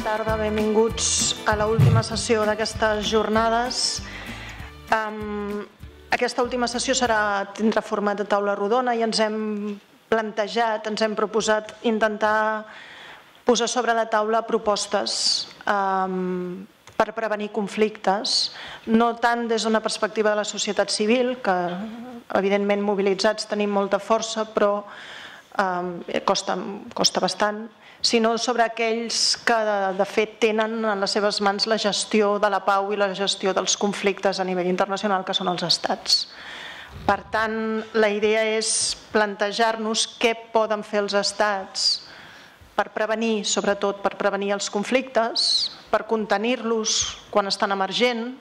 tarda, benvinguts a l'última sessió d'aquestes jornades. Aquesta última sessió tindrà format de taula rodona i ens hem plantejat, ens hem proposat intentar posar sobre la taula propostes per prevenir conflictes, no tant des d'una perspectiva de la societat civil, que evidentment mobilitzats tenim molta força, però costa bastant, sinó sobre aquells que de fet tenen en les seves mans la gestió de la pau i la gestió dels conflictes a nivell internacional, que són els estats. Per tant, la idea és plantejar-nos què poden fer els estats per prevenir, sobretot per prevenir els conflictes, per contenir-los quan estan emergent,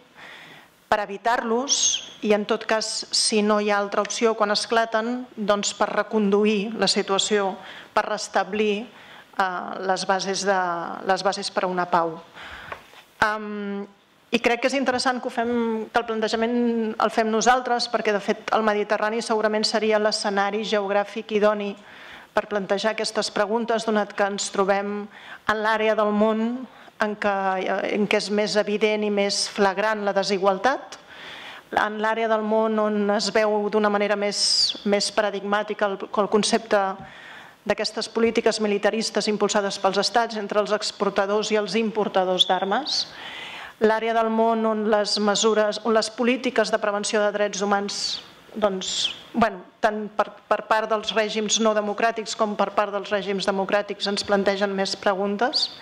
per evitar-los i, en tot cas, si no hi ha altra opció quan esclaten, doncs per reconduir la situació, per restablir les bases per a una pau. I crec que és interessant que el plantejament el fem nosaltres, perquè, de fet, el Mediterrani segurament seria l'escenari geogràfic idoni per plantejar aquestes preguntes, donat que ens trobem en l'àrea del món en què és més evident i més flagrant la desigualtat, en l'àrea del món on es veu d'una manera més paradigmàtica el concepte d'aquestes polítiques militaristes impulsades pels estats entre els exportadors i els importadors d'armes, l'àrea del món on les polítiques de prevenció de drets humans, tant per part dels règims no democràtics com per part dels règims democràtics, ens plantegen més preguntes.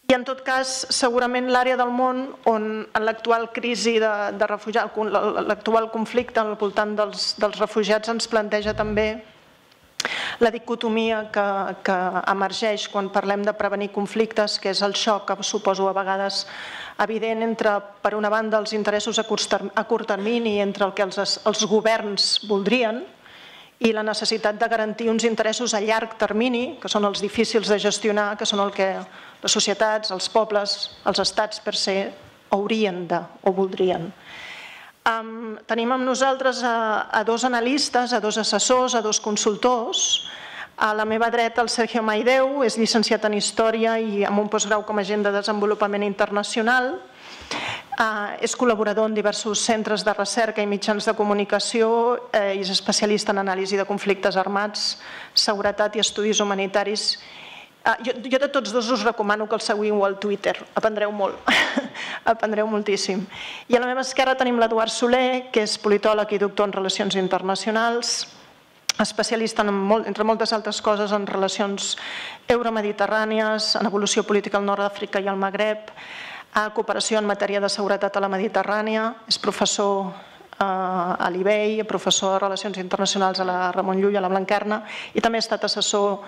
I, en tot cas, segurament l'àrea del món on en l'actual crisi de refugiats, l'actual conflicte al voltant dels refugiats ens planteja també la dicotomia que emergeix quan parlem de prevenir conflictes, que és el xoc que suposo a vegades evident entre, per una banda, els interessos a curt termini entre el que els governs voldrien i la necessitat de garantir uns interessos a llarg termini, que són els difícils de gestionar, que són el que les societats, els pobles, els estats per se haurien de o voldrien. Tenim amb nosaltres a dos analistes, a dos assessors, a dos consultors. A la meva dreta el Sergio Maideu, és llicenciat en Història i amb un postgrau com a agent de desenvolupament internacional. És col·laborador en diversos centres de recerca i mitjans de comunicació i és especialista en anàlisi de conflictes armats, seguretat i estudis humanitaris. Jo de tots dos us recomano que el seguiu al Twitter, aprendreu molt, aprendreu moltíssim. I a la meva esquerra tenim l'Eduard Soler, que és politòleg i doctor en Relacions Internacionals, especialista, entre moltes altres coses, en relacions euromediterrànies, en evolució política al nord d'Àfrica i al Magreb, a cooperació en matèria de seguretat a la Mediterrània, és professor a l'IBEI, professor de Relacions Internacionals a la Ramon Llull, a la Blanquerna, i també ha estat assessor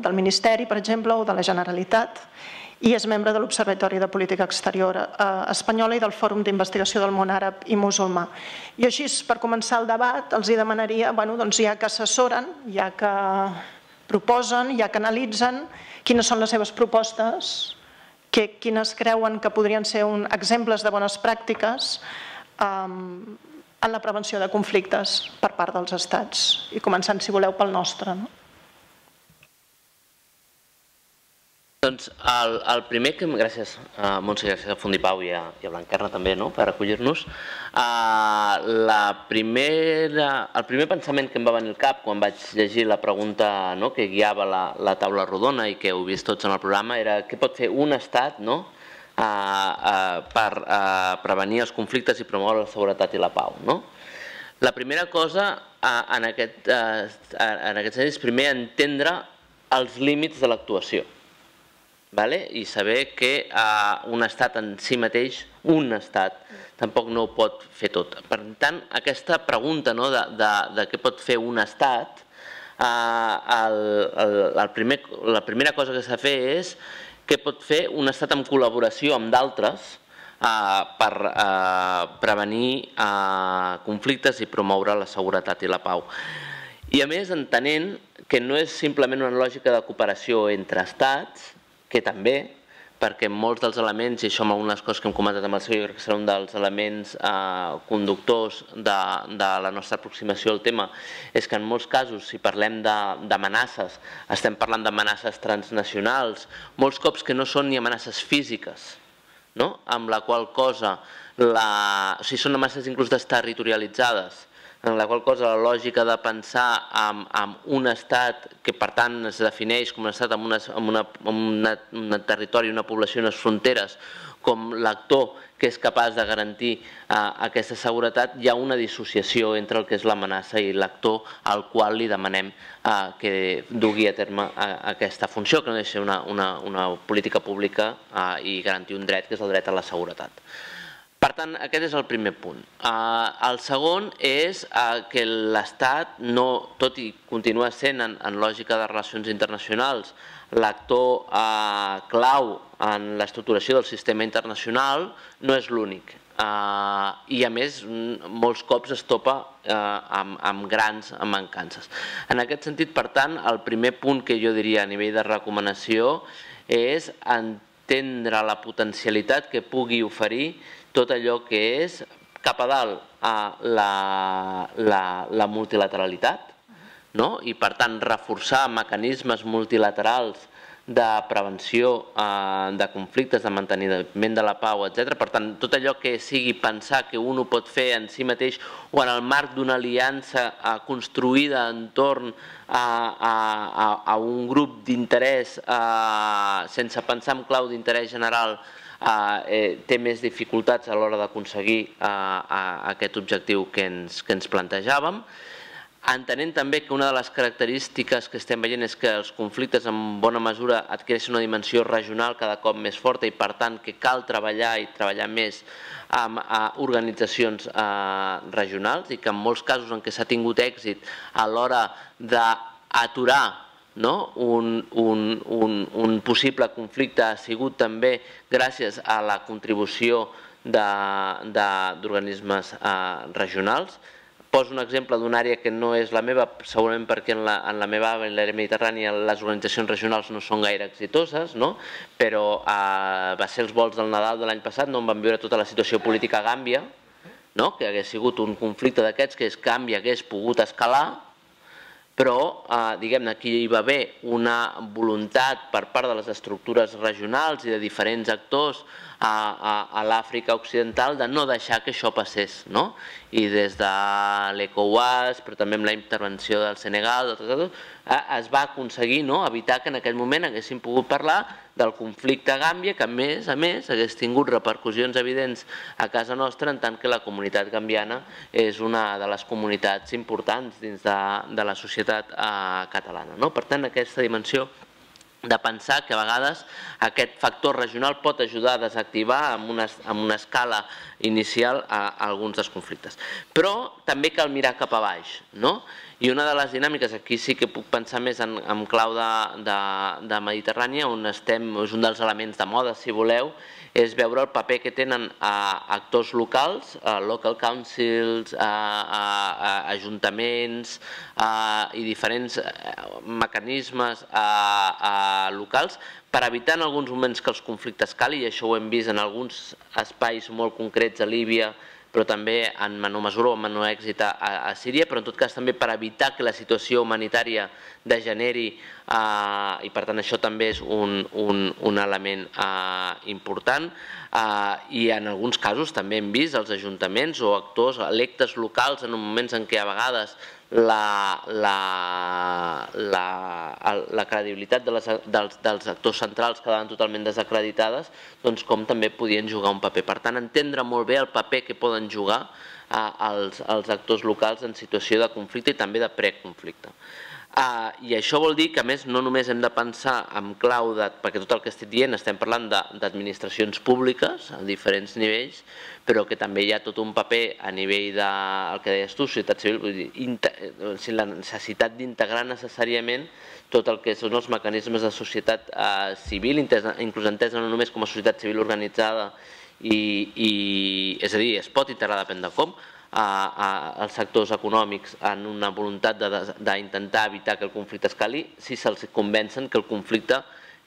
del Ministeri, per exemple, o de la Generalitat, i és membre de l'Observatori de Política Exterior Espanyola i del Fòrum d'Investigació del Món Àrab i Musulmà. I així, per començar el debat, els demanaria, ja que assessoren, ja que proposen, ja que analitzen, quines són les seves propostes, quines creuen que podrien ser exemples de bones pràctiques en la prevenció de conflictes per part dels estats. I començant, si voleu, pel nostre. Doncs el primer que... Gràcies a Montse, gràcies a Fundipau i a Blanquerna també per acollir-nos. El primer pensament que em va venir al cap quan vaig llegir la pregunta que guiava la taula rodona i que heu vist tots en el programa era què pot fer un estat per prevenir els conflictes i promoure la seguretat i la pau. La primera cosa en aquest sentit és primer entendre els límits de l'actuació i saber que un estat en si mateix, un estat, tampoc no ho pot fer tot. Per tant, aquesta pregunta de què pot fer un estat, la primera cosa que s'ha de fer és què pot fer un estat en col·laboració amb d'altres per prevenir conflictes i promoure la seguretat i la pau. I a més, entenent que no és simplement una lògica de cooperació entre estats, que també, perquè molts dels elements, i això amb algunes coses que hem comentat amb el seu, jo crec que serà un dels elements conductors de la nostra aproximació al tema, és que en molts casos, si parlem d'amenaces, estem parlant d'amenaces transnacionals, molts cops que no són ni amenaces físiques, amb la qual cosa, o sigui, són amenaces inclús desterritorialitzades, en la qual cosa la lògica de pensar en un estat que per tant es defineix com un estat amb un territori, una població, unes fronteres, com l'actor que és capaç de garantir aquesta seguretat, hi ha una dissociació entre el que és l'amenaça i l'actor al qual li demanem que dugui a terme aquesta funció, que no deixa una política pública i garantir un dret, que és el dret a la seguretat. Per tant, aquest és el primer punt. El segon és que l'Estat, tot i continuar sent en lògica de relacions internacionals l'actor clau en l'estructuració del sistema internacional, no és l'únic. I a més, molts cops es topa amb grans mancances. En aquest sentit, per tant, el primer punt que jo diria a nivell de recomanació és entendre la potencialitat que pugui oferir tot allò que és cap a dalt la multilateralitat i per tant reforçar mecanismes multilaterals de prevenció de conflictes, de manteniment de la pau, etc. Per tant, tot allò que sigui pensar que un ho pot fer en si mateix o en el marc d'una aliança construïda entorn a un grup d'interès sense pensar en clau d'interès general té més dificultats a l'hora d'aconseguir aquest objectiu que ens plantejàvem. Entenent també que una de les característiques que estem veient és que els conflictes en bona mesura adquireixen una dimensió regional cada cop més forta i per tant que cal treballar i treballar més amb organitzacions regionals i que en molts casos en què s'ha tingut èxit a l'hora d'aturar un possible conflicte ha sigut també gràcies a la contribució d'organismes regionals. Poso un exemple d'una àrea que no és la meva, segurament perquè en la meva àrea, en l'àrea mediterrània, les organitzacions regionals no són gaire exitoses, però va ser els volts del Nadal de l'any passat, on vam viure tota la situació política a Gàmbia, que hagués sigut un conflicte d'aquests que Gàmbia hagués pogut escalar, però diguem-ne que hi va haver una voluntat per part de les estructures regionals i de diferents actors a l'Àfrica Occidental de no deixar que això passés. I des de l'ECOWAS, però també amb la intervenció del Senegal, es va aconseguir evitar que en aquell moment haguéssim pogut parlar del conflicte a Gàmbia, que a més hagués tingut repercussions evidents a casa nostra, en tant que la comunitat gambiana és una de les comunitats importants dins de la societat catalana. Per tant, aquesta dimensió de pensar que a vegades aquest factor regional pot ajudar a desactivar amb una escala inicial alguns dels conflictes. Però també cal mirar cap a baix, i una de les dinàmiques, aquí sí que puc pensar més en clau de Mediterrània, on estem, és un dels elements de moda, si voleu, és veure el paper que tenen actors locals, local councils, ajuntaments i diferents mecanismes locals per evitar en alguns moments que els conflictes calin, i això ho hem vist en alguns espais molt concrets a Líbia, però també en menor mesura o en menor èxit a Síria, però en tot cas també per evitar que la situació humanitària degeneri, i per tant això també és un element important, i en alguns casos també hem vist els ajuntaments o actors electes locals en moments en què a vegades la credibilitat dels actors centrals quedaven totalment desacreditades, doncs com també podien jugar un paper. Per tant, entendre molt bé el paper que poden jugar els actors locals en situació de conflicte i també de preconflicte. I això vol dir que, a més, no només hem de pensar en clau de... perquè tot el que estic dient estem parlant d'administracions públiques a diferents nivells, però que també hi ha tot un paper a nivell del que deies tu, societat civil, la necessitat d'integrar necessàriament tot el que són els mecanismes de societat civil, inclús entesa no només com a societat civil organitzada, és a dir, es pot integrar, depèn de com, als sectors econòmics en una voluntat d'intentar evitar que el conflicte escali si se'ls convencen que el conflicte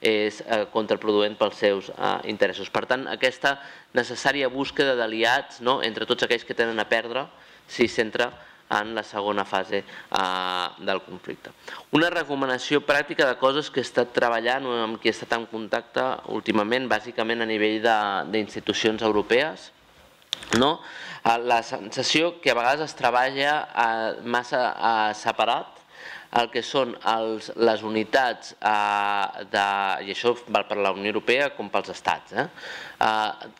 és contraproduent pels seus interessos. Per tant, aquesta necessària búsqueda d'aliats entre tots aquells que tenen a perdre s'hi centra en la segona fase del conflicte. Una recomanació pràctica de coses que he estat treballant o amb qui he estat en contacte últimament, bàsicament a nivell d'institucions europees, la sensació que a vegades es treballa massa separat el que són les unitats, i això val per la Unió Europea com pels estats,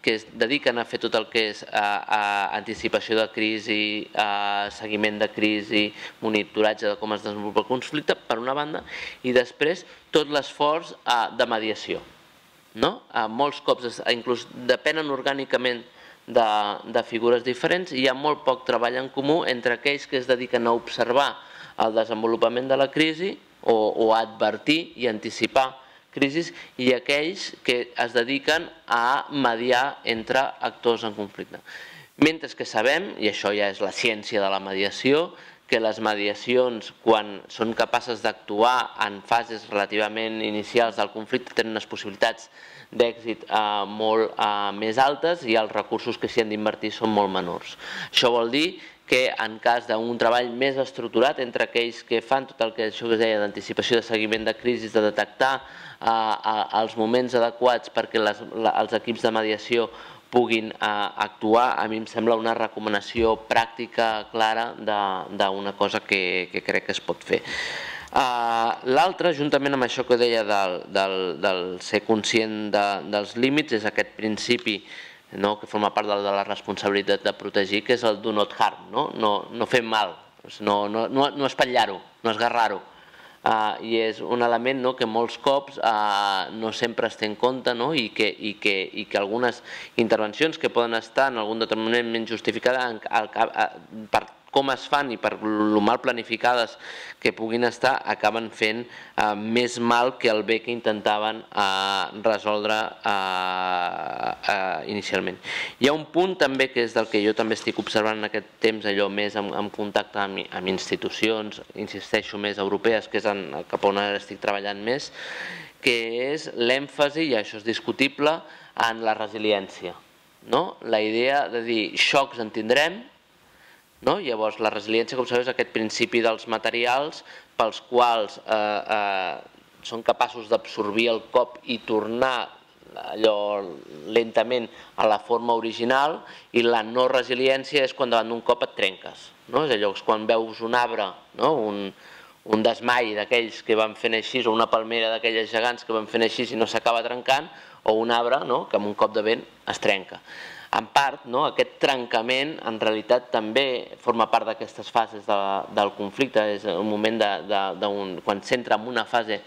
que es dediquen a fer tot el que és anticipació de crisi, seguiment de crisi, monitoratge de com es desenvolupa el conflicte, per una banda, i després tot l'esforç de mediació. Molts cops inclús depenen orgànicament de figures diferents i hi ha molt poc treball en comú entre aquells que es dediquen a observar el desenvolupament de la crisi o a advertir i anticipar crisis i aquells que es dediquen a mediar entre actors en conflicte. Mentre que sabem, i això ja és la ciència de la mediació, que les mediacions, quan són capaces d'actuar en fases relativament inicials del conflicte, tenen unes possibilitats d'èxit molt més altes i els recursos que s'hi han d'invertir són molt menors. Això vol dir que en cas d'un treball més estructurat entre aquells que fan tot el que es deia d'anticipació de seguiment de crisis, de detectar els moments adequats perquè els equips de mediació puguin actuar, a mi em sembla una recomanació pràctica clara d'una cosa que crec que es pot fer. L'altre, juntament amb això que deia del ser conscient dels límits, és aquest principi que forma part de la responsabilitat de protegir, que és el do not harm, no fer mal, no espatllar-ho, no esgarrar-ho. I és un element que molts cops no sempre es té en compte i que algunes intervencions que poden estar en algun determinat moment justificades per com es fan i per lo mal planificades que puguin estar, acaben fent més mal que el bé que intentaven resoldre inicialment. Hi ha un punt també que és del que jo també estic observant en aquest temps, allò més en contacte amb institucions, insisteixo, més europees, que és cap on ara estic treballant més, que és l'èmfasi, i això és discutible, en la resiliència. La idea de dir xocs en tindrem. Llavors, la resiliència, com sabeu, és aquest principi dels materials pels quals són capaços d'absorbir el cop i tornar allò lentament a la forma original, i la no resiliència és quan davant d'un cop et trenques. És allò que quan veus un arbre, un desmai d'aquells que van fent així, o una palmera d'aquelles gegants que van fent així i no s'acaba trencant, o un arbre que amb un cop de vent es trenca. En part, aquest trencament en realitat també forma part d'aquestes fases del conflicte, és un moment quan s'entra en una fase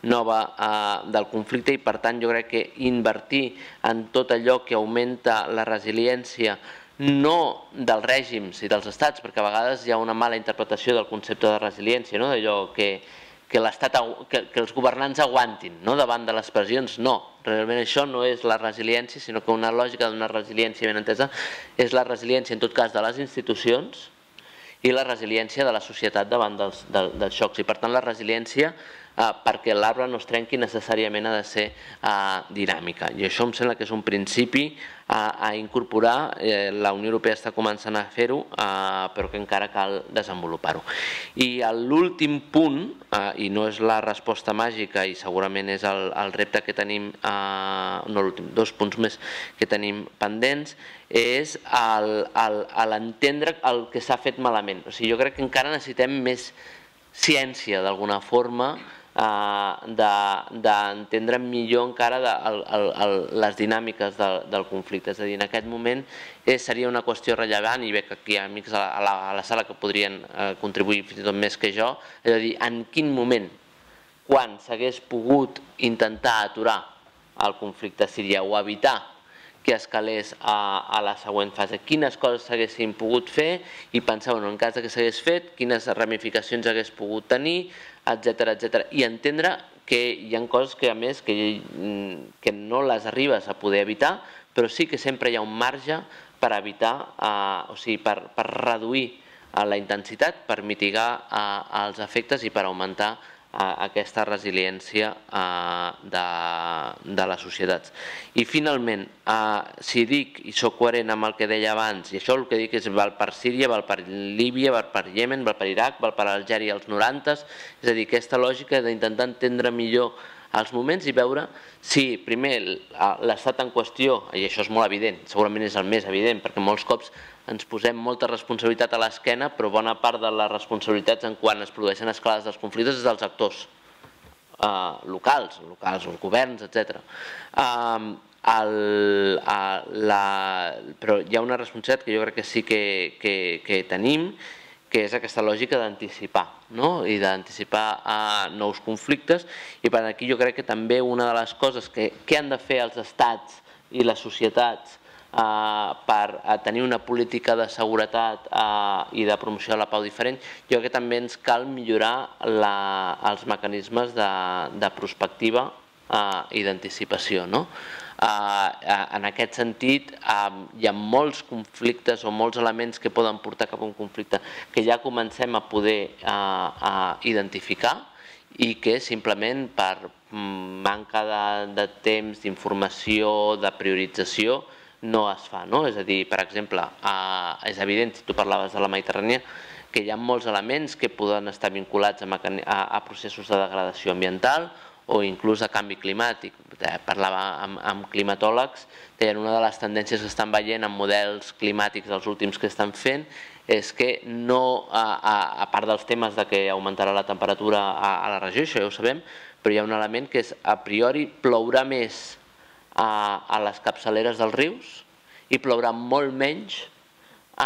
nova del conflicte, i per tant jo crec que invertir en tot allò que augmenta la resiliència, no dels règims i dels estats, perquè a vegades hi ha una mala interpretació del concepte de resiliència, d'allò que els governants aguantin davant de les pressions. No, realment això no és la resiliència, sinó que una lògica d'una resiliència ben entesa és la resiliència, en tot cas, de les institucions i la resiliència de la societat davant dels xocs. I per tant la resiliència, perquè l'arbre no es trenqui, necessàriament ha de ser dinàmica. I això em sembla que és un principi a incorporar. La Unió Europea està començant a fer-ho, però que encara cal desenvolupar-ho. I l'últim punt, i no és la resposta màgica i segurament és el repte que tenim, no l'últim, 2 punts més que tenim pendents, és l'entendre el que s'ha fet malament. O sigui, jo crec que encara necessitem més ciència, d'alguna forma, d'entendre millor encara les dinàmiques del conflicte. És a dir, en aquest moment seria una qüestió rellevant, i veig que aquí hi ha amics a la sala que podrien contribuir fins i tot més que jo, és a dir, en quin moment, quan s'hagués pogut intentar aturar el conflicte a Síria o evitar que escalés a la següent fase, quines coses s'haguessin pogut fer, i pensar, en cas que s'hagués fet, quines ramificacions hagués pogut tenir, etc. I entendre que hi ha coses que, a més, que no les arribes a poder evitar, però sí que sempre hi ha un marge per evitar, o sigui, per reduir la intensitat, per mitigar els efectes i per augmentar aquesta resiliència de les societats. I finalment, si dic, i soc coherent amb el que deia abans, i això el que dic és val per Síria, val per Líbia, val per Iemen, val per Iraq, val per Algèria als 90s, és a dir, aquesta lògica d'intentar entendre millor els moments i veure si, primer, l'estat en qüestió, i això és molt evident, segurament és el més evident, perquè molts cops ens posem molta responsabilitat a l'esquena, però bona part de les responsabilitats en quan es produeixen escalades dels conflictes és dels actors locals, els governs, etc. Però hi ha una responsabilitat que jo crec que sí que tenim, que és aquesta lògica d'anticipar, i d'anticipar nous conflictes, i per aquí jo crec que també una de les coses que han de fer els estats i les societats per tenir una política de seguretat i de promoció de la pau diferent, jo crec que també ens cal millorar els mecanismes de prospectiva i d'anticipació. En aquest sentit, hi ha molts conflictes o molts elements que poden portar cap a un conflicte que ja comencem a poder identificar i que simplement per manca de temps, d'informació, de priorització, no es fa. És a dir, per exemple, és evident, si tu parlaves de la Mediterrània, que hi ha molts elements que poden estar vinculats a processos de degradació ambiental o inclús a canvi climàtic. Parlava amb climatòlegs, deien una de les tendències que estan veient en models climàtics dels últims que estan fent és que no, a part dels temes que augmentarà la temperatura a la regió, això ja ho sabem, però hi ha un element que és, a priori, plourà més a les capçaleres dels rius i plourà molt menys a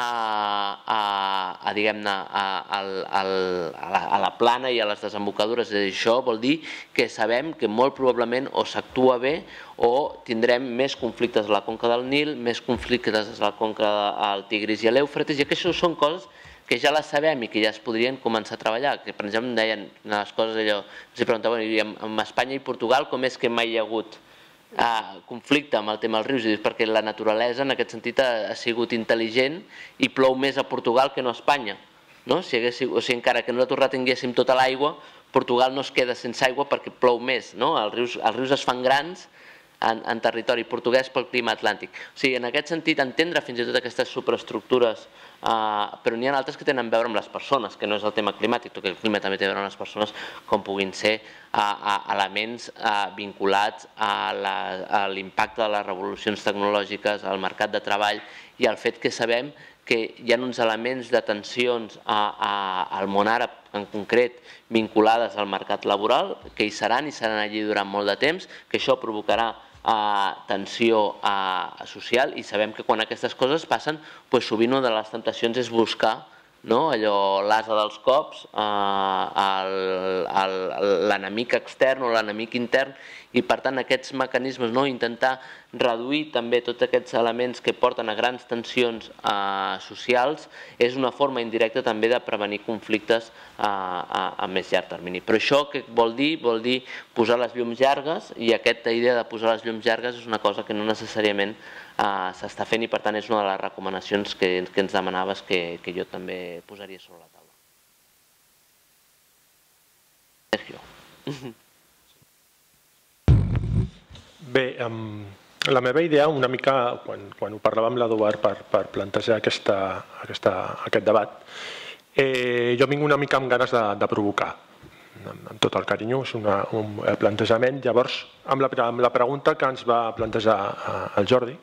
la plana i a les desembocadures. Això vol dir que sabem que molt probablement o s'actua bé o tindrem més conflictes a la conca del Nil, més conflictes a la conca del Tigris i a l'Eufrates, i aquestes són coses que ja les sabem i que ja es podrien començar a treballar. Per exemple, em deien una de les coses, els preguntava, amb Espanya i Portugal com és que mai hi ha hagut conflicte amb el tema dels rius, perquè la naturalesa en aquest sentit ha sigut intel·ligent i plou més a Portugal que no a Espanya. Encara que nosaltres retinguéssim tota l'aigua, Portugal no es queda sense aigua perquè plou més. Els rius es fan grans en territori portuguès pel clima atlàntic. En aquest sentit, entendre fins i tot aquestes superestructures, però n'hi ha altres que tenen a veure amb les persones, que no és el tema climàtic, perquè el clima també té a veure amb les persones, com puguin ser elements vinculats a l'impacte de les revolucions tecnològiques, al mercat de treball i al fet que sabem que hi ha uns elements de tensions al món àrab en concret vinculades al mercat laboral, que hi seran allí durant molt de temps, que això provocarà tensió social, i sabem que quan aquestes coses passen, sovint una de les temptacions és buscar l'ase dels cops, l'enemic extern o l'enemic intern, i per tant aquests mecanismes, intentar reduir també tots aquests elements que porten a grans tensions socials, és una forma indirecta també de prevenir conflictes a més llarg termini. Però això què vol dir? Vol dir posar les llums llargues, i aquesta idea de posar les llums llargues és una cosa que no necessàriament s'està fent, i per tant és una de les recomanacions que ens demanaves que jo també posaria sobre la taula. Sergio. Bé, la meva idea una mica, quan ho parlava amb l'Eduard per plantejar aquest debat, jo vinc una mica amb ganes de provocar, amb tot el carinyo, és un plantejament. Llavors, amb la pregunta que ens va plantejar el Jordi,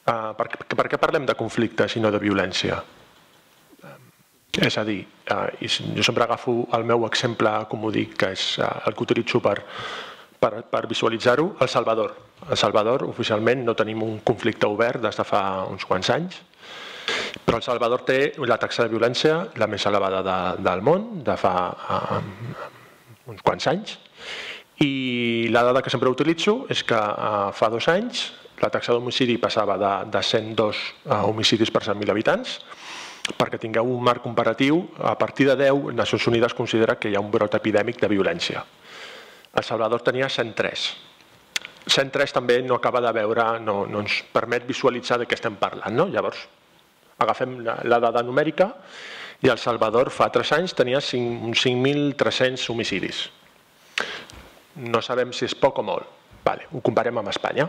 per què parlem de conflictes i no de violència? És a dir, jo sempre agafo el meu exemple comodí, que és el que utilitzo per visualitzar-ho, El Salvador. A El Salvador, oficialment, no tenim un conflicte obert des de fa uns quants anys, però El Salvador té la taxa de violència la més elevada del món, de fa uns quants anys, i la dada que sempre utilitzo és que fa 2 anys la taxa d'homicidi passava de 102 homicidis per 100.000 habitants. Perquè tingueu un marc comparatiu, a partir de 10, Nacions Unides considera que hi ha un brot epidèmic de violència. El Salvador tenia 103. 103 també no acaba de veure, no ens permet visualitzar de què estem parlant. Llavors, agafem la dada numèrica I El Salvador fa 3 anys tenia uns 5.300 homicidis. No sabem si és poc o molt. Ho comparem amb Espanya.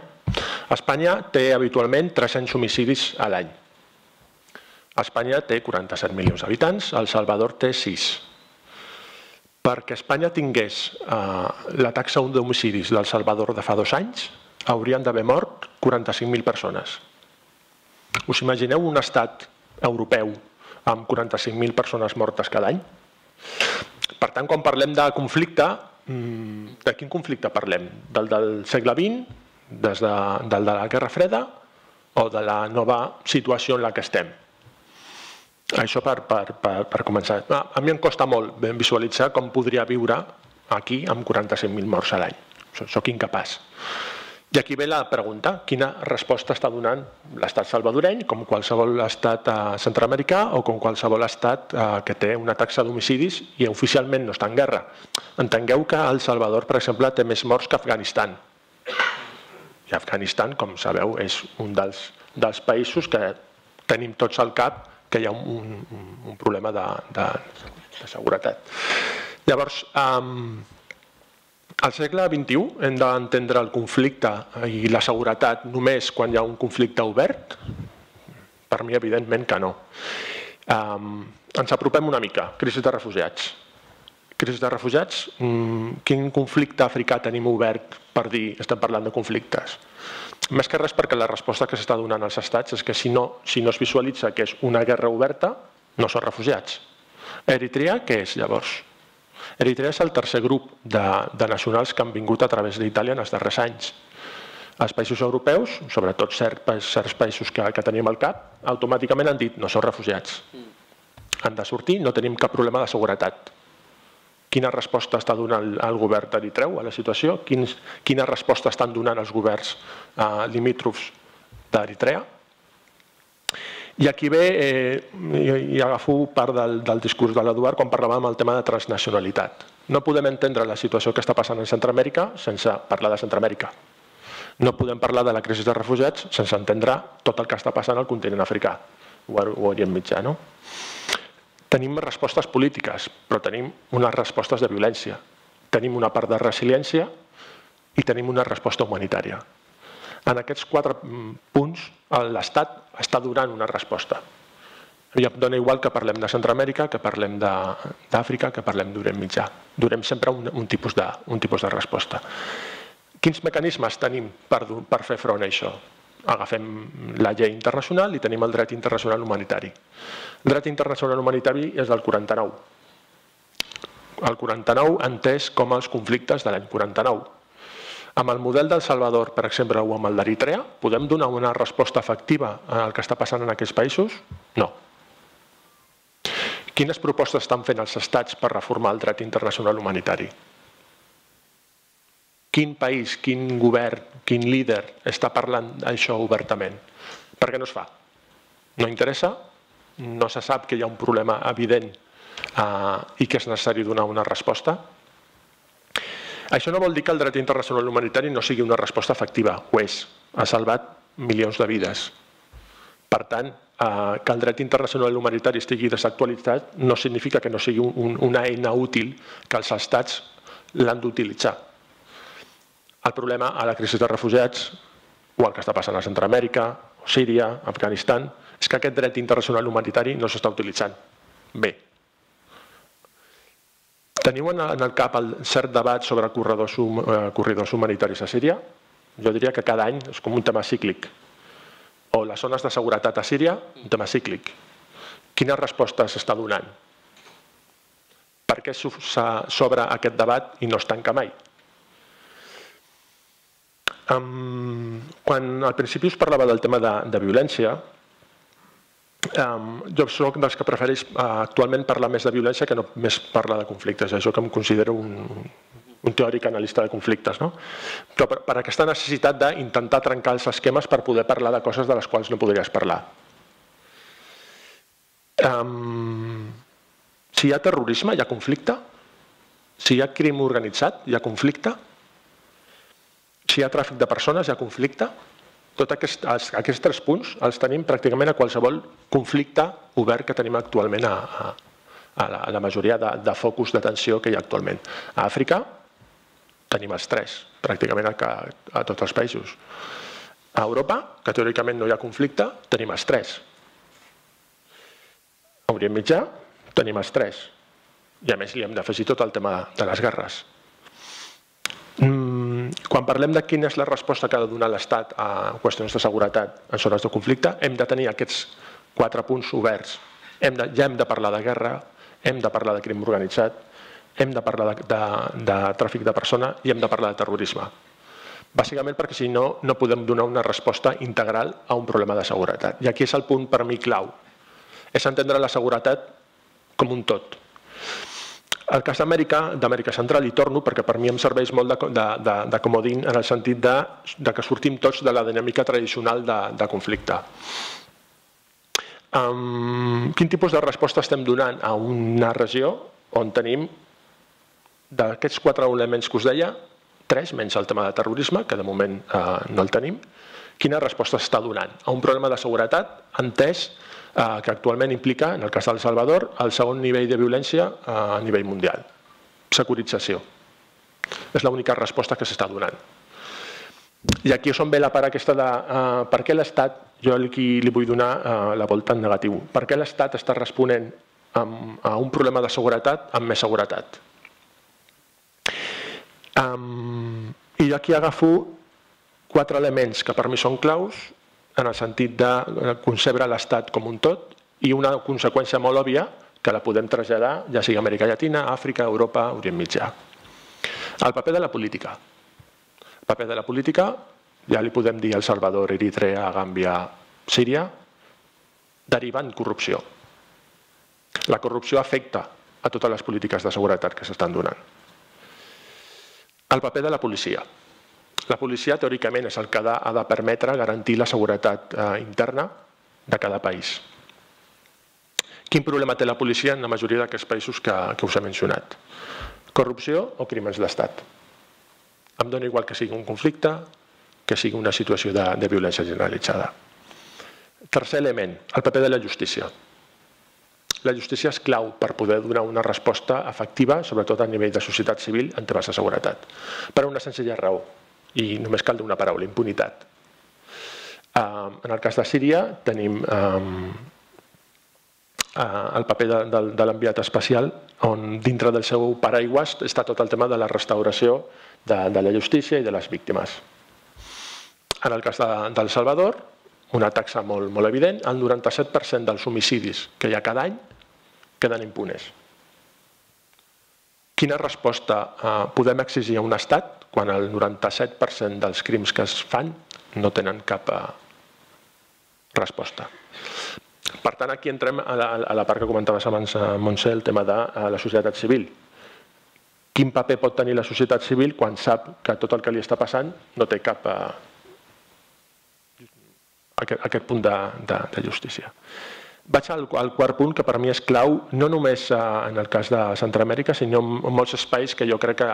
Espanya té habitualment 300 homicidis a l'any. Espanya té 47 milions d'habitants, El Salvador té 6. Perquè Espanya tingués la taxa d'homicidis d'El Salvador de fa 2 anys, haurien d'haver mort 45.000 persones. Us imagineu un estat europeu amb 45.000 persones mortes cada any? Per tant, quan parlem de conflicte, de quin conflicte parlem? Del segle XX, del de la Guerra Freda o de la nova situació en la que estem? Això per començar. A mi em costa molt visualitzar com podria viure aquí amb 45.000 morts a l'any. Soc incapaç. I aquí ve la pregunta, quina resposta està donant l'estat salvadoreny, com qualsevol estat centroamericà o com qualsevol estat que té una taxa d'homicidis i oficialment no està en guerra. Entengueu que El Salvador, per exemple, té més morts que Afganistan. I Afganistan, com sabeu, és un dels països que tenim tots al cap que hi ha un problema de seguretat. Llavors, al segle XXI hem d'entendre el conflicte i la seguretat només quan hi ha un conflicte obert? Per mi, evidentment que no. Ens apropem una mica. Crisi de refugiats. Crisi de refugiats, quin conflicte africà tenim obert per dir estem parlant de conflictes? Més que res perquè la resposta que s'està donant als estats és que si no es visualitza que és una guerra oberta, no són refugiats. Eritrea, què és llavors? Eritrea és el tercer grup de nacionals que han vingut a través d'Itàlia en els darrers anys. Els països europeus, sobretot certs països que tenim al cap, automàticament han dit no són refugiats. Han de sortir, no tenim cap problema de seguretat. Quina resposta està donant el govern d'Eritreu a la situació? Quina resposta estan donant els governs limítrofs d'Eritrea? I aquí ve, i agafo part del discurs de l'Eduard quan parlàvem del tema de transnacionalitat. No podem entendre la situació que està passant en Centroamèrica sense parlar de Centroamèrica. No podem parlar de la crisi de refugiats sense entendre tot el que està passant al continent africà o Orient Mitjà, no? Tenim respostes polítiques, però tenim unes respostes de violència. Tenim una part de resiliència i tenim una resposta humanitària. En aquests 4 punts, l'Estat està donant una resposta. I em dona igual que parlem de Centroamèrica, que parlem d'Àfrica, que parlem d'Orient Mitjà. Donem sempre un tipus de resposta. Quins mecanismes tenim per fer front a això? Agafem la llei internacional i tenim el dret internacional humanitari. El dret internacional humanitari és del 49. El 49 entès com els conflictes de l'any 49. Amb el model d'El Salvador, per exemple, o amb el d'Eritrea, podem donar una resposta efectiva al que està passant en aquests països? No. Quines propostes estan fent els estats per reformar el dret internacional humanitari? Quin país, quin govern, quin líder està parlant d'això obertament? Per què no es fa? No interessa? No se sap que hi ha un problema evident i que és necessari donar una resposta? Això no vol dir que el dret internacional humanitari no sigui una resposta efectiva. Ho és. Ha salvat milions de vides. Per tant, que el dret internacional humanitari estigui desactualitzat no significa que no sigui una eina útil que els estats l'han d'utilitzar. El problema a la crisi de refugiats, o el que està passant a Centroamèrica, o Síria, Afganistan, és que aquest dret internacional humanitari no s'està utilitzant bé. Teniu en el cap el cert debat sobre corredors humanitaris a Síria? Jo diria que cada any és com un tema cíclic. O les zones de seguretat a Síria, un tema cíclic. Quina resposta s'està donant? Per què s'obre aquest debat i no es tanca mai? Quan al principi us parlava del tema de violència, jo soc dels que prefereix actualment parlar més de violència que no més parlar de conflictes. Això que em considero un teòric analista de conflictes. Però per aquesta necessitat d'intentar trencar els esquemes per poder parlar de coses de les quals no podries parlar. Si hi ha terrorisme, hi ha conflicte. Si hi ha crim organitzat, hi ha conflicte. Si hi ha tràfic de persones, hi ha conflicte. Tots aquests 3 punts els tenim pràcticament a qualsevol conflicte obert que tenim actualment a la majoria de focus d'atenció que hi ha actualment. A Àfrica tenim els 3, pràcticament a tots els països. A Europa, que teòricament no hi ha conflicte, tenim els 3. A Orient Mitjà tenim els 3. I a més li hem d'afegir tot el tema de les guerres. Quan parlem de quina és la resposta que ha de donar l'Estat a qüestions de seguretat en zones de conflicte, hem de tenir aquests 4 punts oberts. Ja hem de parlar de guerra, hem de parlar de crim organitzat, hem de parlar de tràfic de persona i hem de parlar de terrorisme. Bàsicament perquè si no, no podem donar una resposta integral a un problema de seguretat. I aquí és el punt per mi clau. És entendre la seguretat com un tot. El cas d'Amèrica Central hi torno perquè per mi em serveix molt de comodín en el sentit de que sortim tots de la dinàmica tradicional de conflicte. Quin tipus de resposta estem donant a una regió on tenim d'aquests 4 elements que us deia, 3 menys el tema de terrorisme, que de moment no el tenim, quina resposta està donant a un problema de seguretat entès que actualment implica, en el cas d'El Salvador, el segon nivell de violència a nivell mundial. Securització. És l'única resposta que s'està donant. I aquí és on ve la part aquesta de per què l'Estat, jo li vull donar la volta en negatiu, per què l'Estat està responent a un problema de seguretat amb més seguretat. I jo aquí agafo 4 elements que per mi són claus en el sentit de concebre l'Estat com un tot i una conseqüència molt òbvia que la podem traslladar ja sigui a Amèrica Llatina, Àfrica, Europa, Orient Mitjà. El paper de la política. El paper de la política, ja li podem dir El Salvador, Eritrea, Gàmbia, Síria, deriva en corrupció. La corrupció afecta a totes les polítiques de seguretat que s'estan donant. El paper de la policia. La policia, teòricament, és el que ha de permetre garantir la seguretat interna de cada país. Quin problema té la policia en la majoria d'aquests països que us he mencionat? Corrupció o crímens d'estat? Em dona igual que sigui un conflicte, que sigui una situació de violència generalitzada. Tercer element, el paper de la justícia. La justícia és clau per poder donar una resposta efectiva, sobretot a nivell de societat civil, en temes de seguretat. Per una senzilla raó. I només cal dir una paraula, impunitat. En el cas de Síria tenim el paper de l'enviat especial on dintre del seu paraigües està tot el tema de la restauració de la justícia i de les víctimes. En el cas d'El Salvador, una taxa molt evident, el 97% dels homicidis que hi ha cada any queden impunes. Quina resposta podem exigir a un estat quan el 97% dels crims que es fan no tenen cap resposta? Per tant, aquí entrem a la part que comentaves abans, Montse, el tema de la societat civil. Quin paper pot tenir la societat civil quan sap que tot el que li està passant no té cap aquest punt de justícia? Vaig al quart punt, que per mi és clau, no només en el cas de Centroamèrica, sinó en molts espais que jo crec que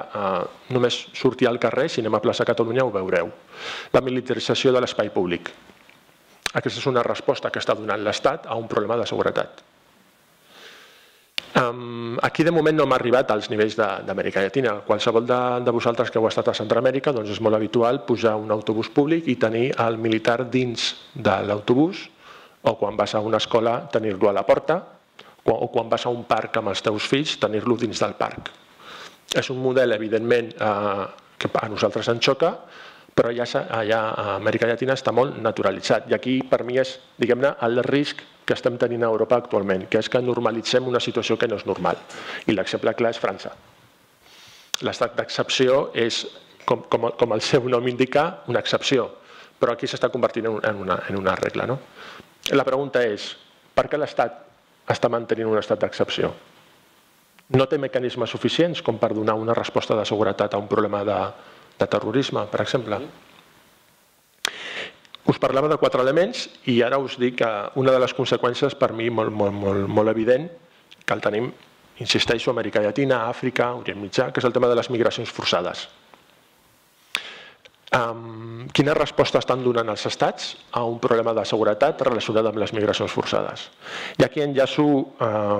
només sortir al carrer, si anem a plaça Catalunya ho veureu. La militarització de l'espai públic. Aquesta és una resposta que està donant l'Estat a un problema de seguretat. Aquí de moment no hem arribat als nivells d'Amèrica Llatina. Qualsevol de vosaltres que heu estat a Centroamèrica doncs és molt habitual pujar a un autobús públic i tenir el militar dins de l'autobús, o quan vas a una escola tenir-lo a la porta, o quan vas a un parc amb els teus fills tenir-lo dins del parc. És un model, evidentment, que a nosaltres ens xoca, però allà a Amèrica Llatina està molt naturalitzat. I aquí, per mi, és, diguem-ne, el risc que estem tenint a Europa actualment, que és que normalitzem una situació que no és normal. I l'exemple clar és França. L'estat d'excepció és, com el seu nom indica, una excepció, però aquí s'està convertint en una regla. La pregunta és, per què l'Estat està mantenint un estat d'excepció? No té mecanismes suficients com per donar una resposta de seguretat a un problema de terrorisme, per exemple? Us parlava de 4 elements i ara us dic que una de les conseqüències per mi molt evident, que el tenim, insisteixo, a Amèrica Llatina, Àfrica, Orient Mitjà, que és el tema de les migracions forçades. Quina resposta estan donant els estats a un problema de seguretat relacionat amb les migracions forçades? I aquí enllaço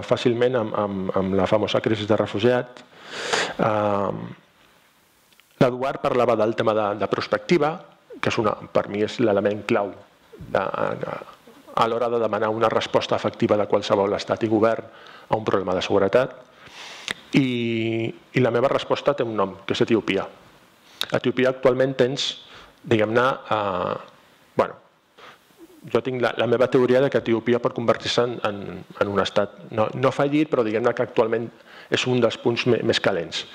fàcilment amb la famosa crisi de refugiats. L'Eduard parlava del tema de prospectiva, que per mi és l'element clau a l'hora de demanar una resposta efectiva de qualsevol estat i govern a un problema de seguretat. I la meva resposta té un nom, que és Etiòpia. A Etiòpia actualment tens, diguem-ne, jo tinc la meva teoria que Etiòpia pot convertir-se en un estat no fallit, però diguem-ne que actualment és un dels punts més calents.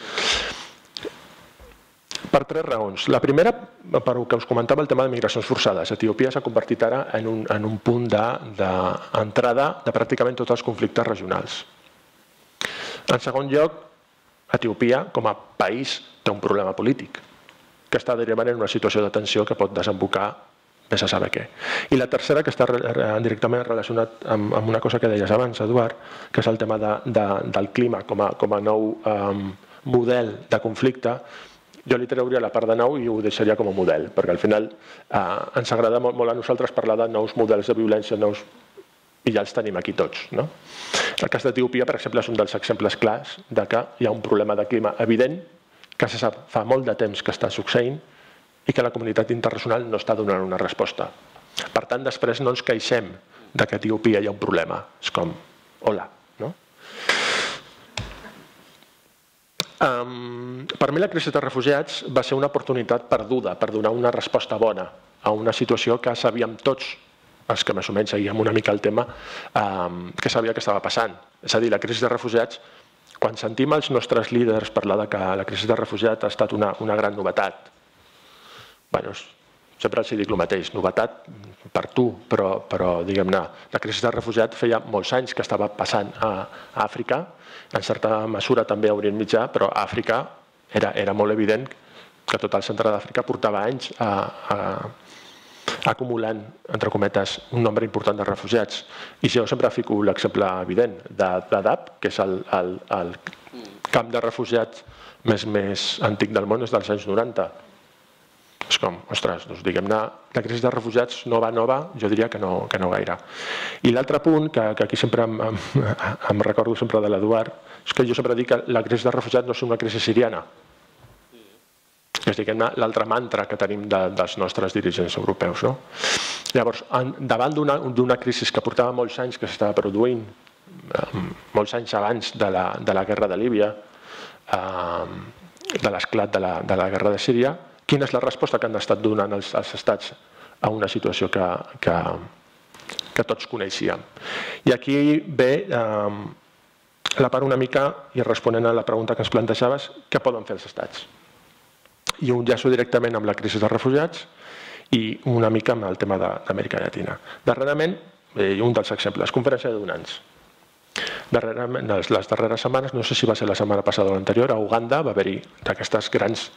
Per 3 raons. La primera, per el que us comentava, el tema de migracions forçades. Etiòpia s'ha convertit ara en un punt d'entrada de pràcticament tots els conflictes regionals. En segon lloc, Etiòpia, com a país, té un problema polític, que està derivant en una situació de tensió que pot desembocar més a saber què. I la tercera, que està directament relacionat amb una cosa que deies abans, Eduard, que és el tema del clima com a nou model de conflicte. Jo li trauria la part de nou i ho deixaria com a model, perquè al final ens agrada molt a nosaltres parlar de nous models de violència, i ja els tenim aquí tots. El cas d'Etiòpia, per exemple, és un dels exemples clars de que hi ha un problema de clima evident, que se sap fa molt de temps que està succeint i que la comunitat internacional no està donant una resposta. Per tant, després no ens queixem que a Etiòpia hi ha un problema. És com, hola. Per mi la crisi de refugiats va ser una oportunitat perduda per donar una resposta bona a una situació que sabíem tots, els que més o menys seguíem una mica el tema, que sabia que estava passant. És a dir, la crisi de refugiats, quan sentim els nostres líders parlar que la crisi de refugiats ha estat una gran novetat, sempre els dic el mateix, novetat per tu, però diguem-ne, la crisi de refugiats feia molts anys que estava passant a Àfrica, en certa mesura també a Orient Mitjà, però a Àfrica era molt evident que tot el centre d'Àfrica portava anys acumulant, entre cometes, un nombre important de refugiats. I jo sempre fico l'exemple evident de Dadaab, que és el camp de refugiats més antic del món, és dels anys 90. És com, ostres, diguem-ne, la crisi de refugiats nova, jo diria que no gaire. I l'altre punt, que aquí sempre em recordo sempre de l'Eduard, és que jo sempre dic que la crisi de refugiats no és una crisi siriana. És, diguem-ne, l'altre mantra que tenim dels nostres dirigents europeus. Llavors, davant d'una crisi que portava molts anys que s'estava produint, molts anys abans de la guerra de Líbia, de l'esclat de la guerra de Síria, quina és la resposta que han estat donant els estats a una situació que tots coneixíem? I aquí ve la part una mica, i responent a la pregunta que ens plantejaves, què poden fer els estats? I ho enllaço directament amb la crisi de refugiats i una mica amb el tema d'Amèrica Llatina. Darrerament, un dels exemples, conferència de donants. Les darreres setmanes, no sé si va ser la setmana passada o l'anterior, a Uganda va haver-hi d'aquestes grans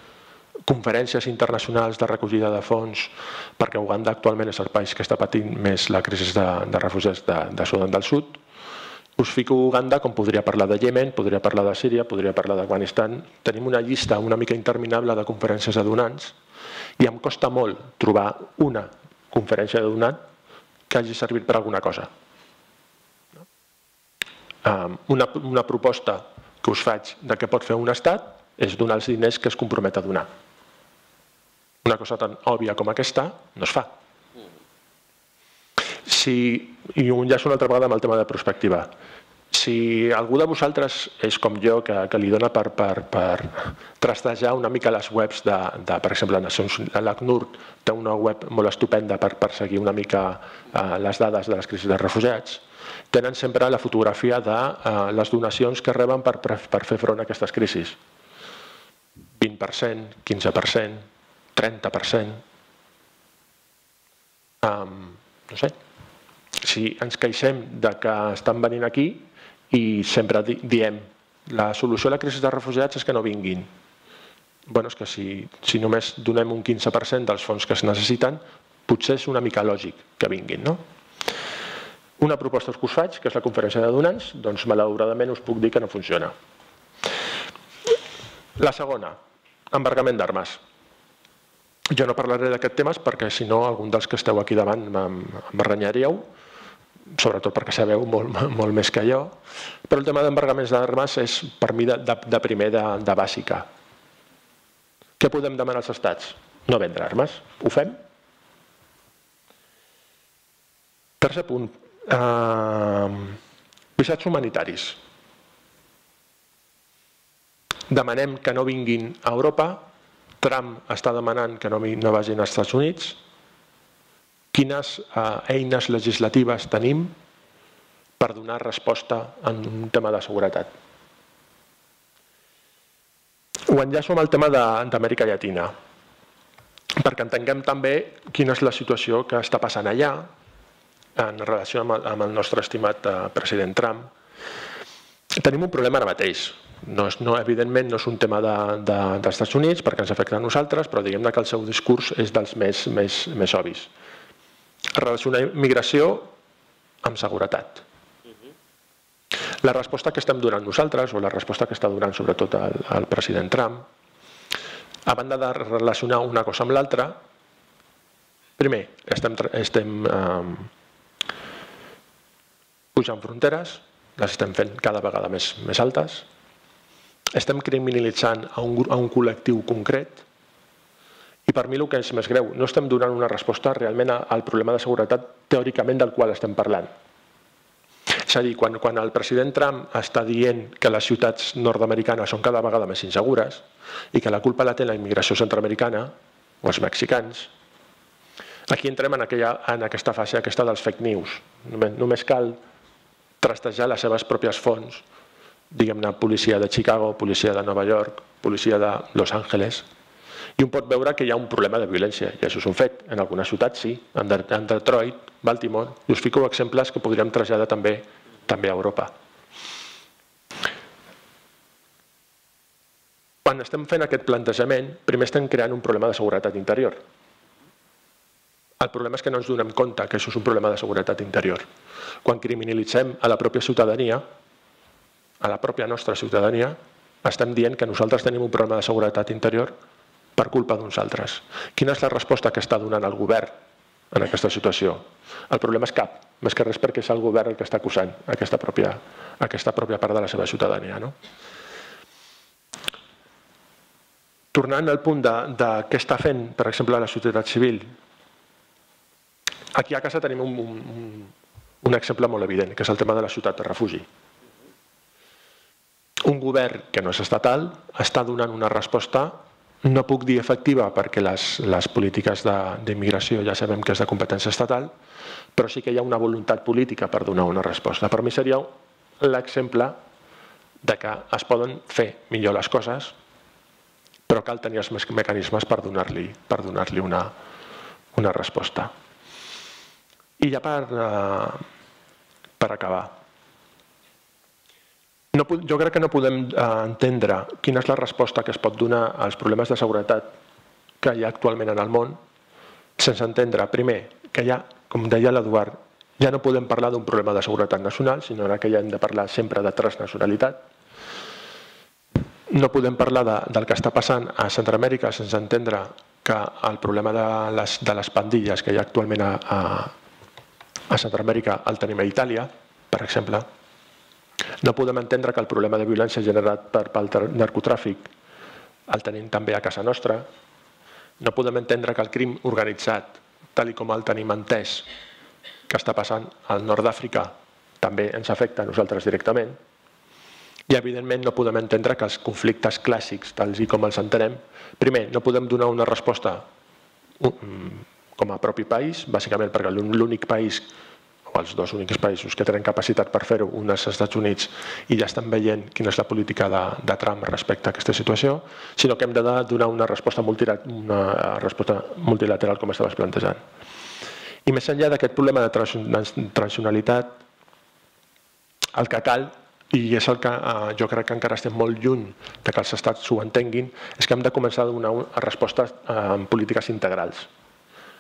conferències internacionals de recollida de fons, perquè Uganda actualment és el país que està patint més la crisi de refugiats de Sudan del Sud. Us fico Uganda, com podria parlar de Iemen, podria parlar de Síria, podria parlar d'Afganistan. Tenim una llista una mica interminable de conferències de donants i em costa molt trobar una conferència de donant que hagi servit per alguna cosa. Una proposta que us faig de què pot fer un estat és donar els diners que es compromet a donar. Una cosa tan òbvia com aquesta no es fa. I ho enllaço una altra vegada amb el tema de prospectiva. Si algú de vosaltres és com jo, que li dona per trastejar una mica les webs per exemple, l'ACNUR té una web molt estupenda per seguir una mica les dades de les crisis de refugiats, tenen sempre la fotografia de les donacions que reben per fer front a aquestes crisis. 20%, 15%, 30%. No sé. Si ens queixem que estan venint aquí i sempre diem la solució a la crisi de refugiats és que no vinguin. És que si només donem un 15% dels fons que es necessiten, potser és una mica lògic que vinguin. Una proposta que us faig, que és la conferència de donants, doncs malauradament us puc dir que no funciona. La segona, embargament d'armes. Jo no parlaré d'aquests temes perquè si no algun dels que esteu aquí davant em renyaríeu, sobretot perquè sabeu molt més que jo, però el tema d'embargaments d'armes és per mi de primer de bàsica. Què podem demanar als estats? No vendre armes. Ho fem? Tercer punt. Visats humanitaris. Demanem que no vinguin a Europa. Trump està demanant que no vagin als Estats Units. Quines eines legislatives tenim per donar resposta en un tema de seguretat? Ho enllaço amb el tema d'Amèrica Llatina, perquè entenguem també quina és la situació que està passant allà en relació amb el nostre estimat president Trump. Tenim un problema ara mateix. Evidentment no és un tema dels Estats Units perquè ens afecta a nosaltres, però diguem que el seu discurs és dels més obvis. Relacionar immigració amb seguretat. La resposta que estem donant nosaltres, o la resposta que està donant sobretot el president Trump, a banda de relacionar una cosa amb l'altra, primer, estem pujant fronteres, les estem fent cada vegada més altes, estem criminalitzant a un col·lectiu concret i per mi el que és més greu, no estem donant una resposta realment al problema de seguretat teòricament del qual estem parlant. És a dir, quan el president Trump està dient que les ciutats nord-americanes són cada vegada més insegures i que la culpa la té la immigració centroamericana o els mexicans, aquí entrem en aquesta fase dels fake news. Només cal trastejar les seves pròpies fonts, diguem-ne, policia de Chicago, policia de Nova York, policia de Los Angeles, i un pot veure que hi ha un problema de violència, i això és un fet. En algunes ciutats sí, en Detroit, Baltimore, i us fico exemples que podríem traslladar també a Europa. Quan estem fent aquest plantejament, primer estem creant un problema de seguretat interior. El problema és que no ens donem compte que això és un problema de seguretat interior. Quan criminalitzem a la pròpia ciutadania, a la pròpia nostra ciutadania, estem dient que nosaltres tenim un problema de seguretat interior per culpa d'uns altres. Quina és la resposta que està donant el govern en aquesta situació? El problema és cap, més que res perquè és el govern el que està acusant aquesta pròpia part de la seva ciutadania. Tornant al punt de què està fent, per exemple, la societat civil, aquí a casa tenim un exemple molt evident, que és el tema de la ciutat de refugi. Un govern que no és estatal està donant una resposta, no puc dir efectiva perquè les polítiques d'immigració ja sabem que és de competència estatal, però sí que hi ha una voluntat política per donar una resposta. Per mi seria l'exemple de que es poden fer millor les coses, però cal tenir els mecanismes per donar-li una resposta. I ja per acabar, jo crec que no podem entendre quina és la resposta que es pot donar als problemes de seguretat que hi ha actualment en el món sense entendre, primer, que ja, com deia l'Eduard, ja no podem parlar d'un problema de seguretat nacional, sinó que ja hem de parlar sempre de transnacionalitat. No podem parlar del que està passant a Centroamèrica sense entendre que el problema de les pandilles que hi ha actualment a Centroamèrica el tenim a Itàlia, per exemple. No podem entendre que el problema de violència generat pel narcotràfic el tenim també a casa nostra. No podem entendre que el crim organitzat, tal com el tenim entès, que està passant al nord d'Àfrica, també ens afecta a nosaltres directament. I, evidentment, no podem entendre que els conflictes clàssics, tal com els entenem, primer, no podem donar una resposta com a propi país, bàsicament perquè l'únic país o els dos únics països que tenen capacitat per fer-ho, un és els Estats Units, i ja estan veient quina és la política de Trump respecte a aquesta situació, sinó que hem de donar una resposta multilateral com estaves plantejant. I més enllà d'aquest problema de transnacionalitat, el que cal, i és el que jo crec que encara estem molt lluny de que els estats ho entenguin, és que hem de començar a donar respostes en polítiques integrals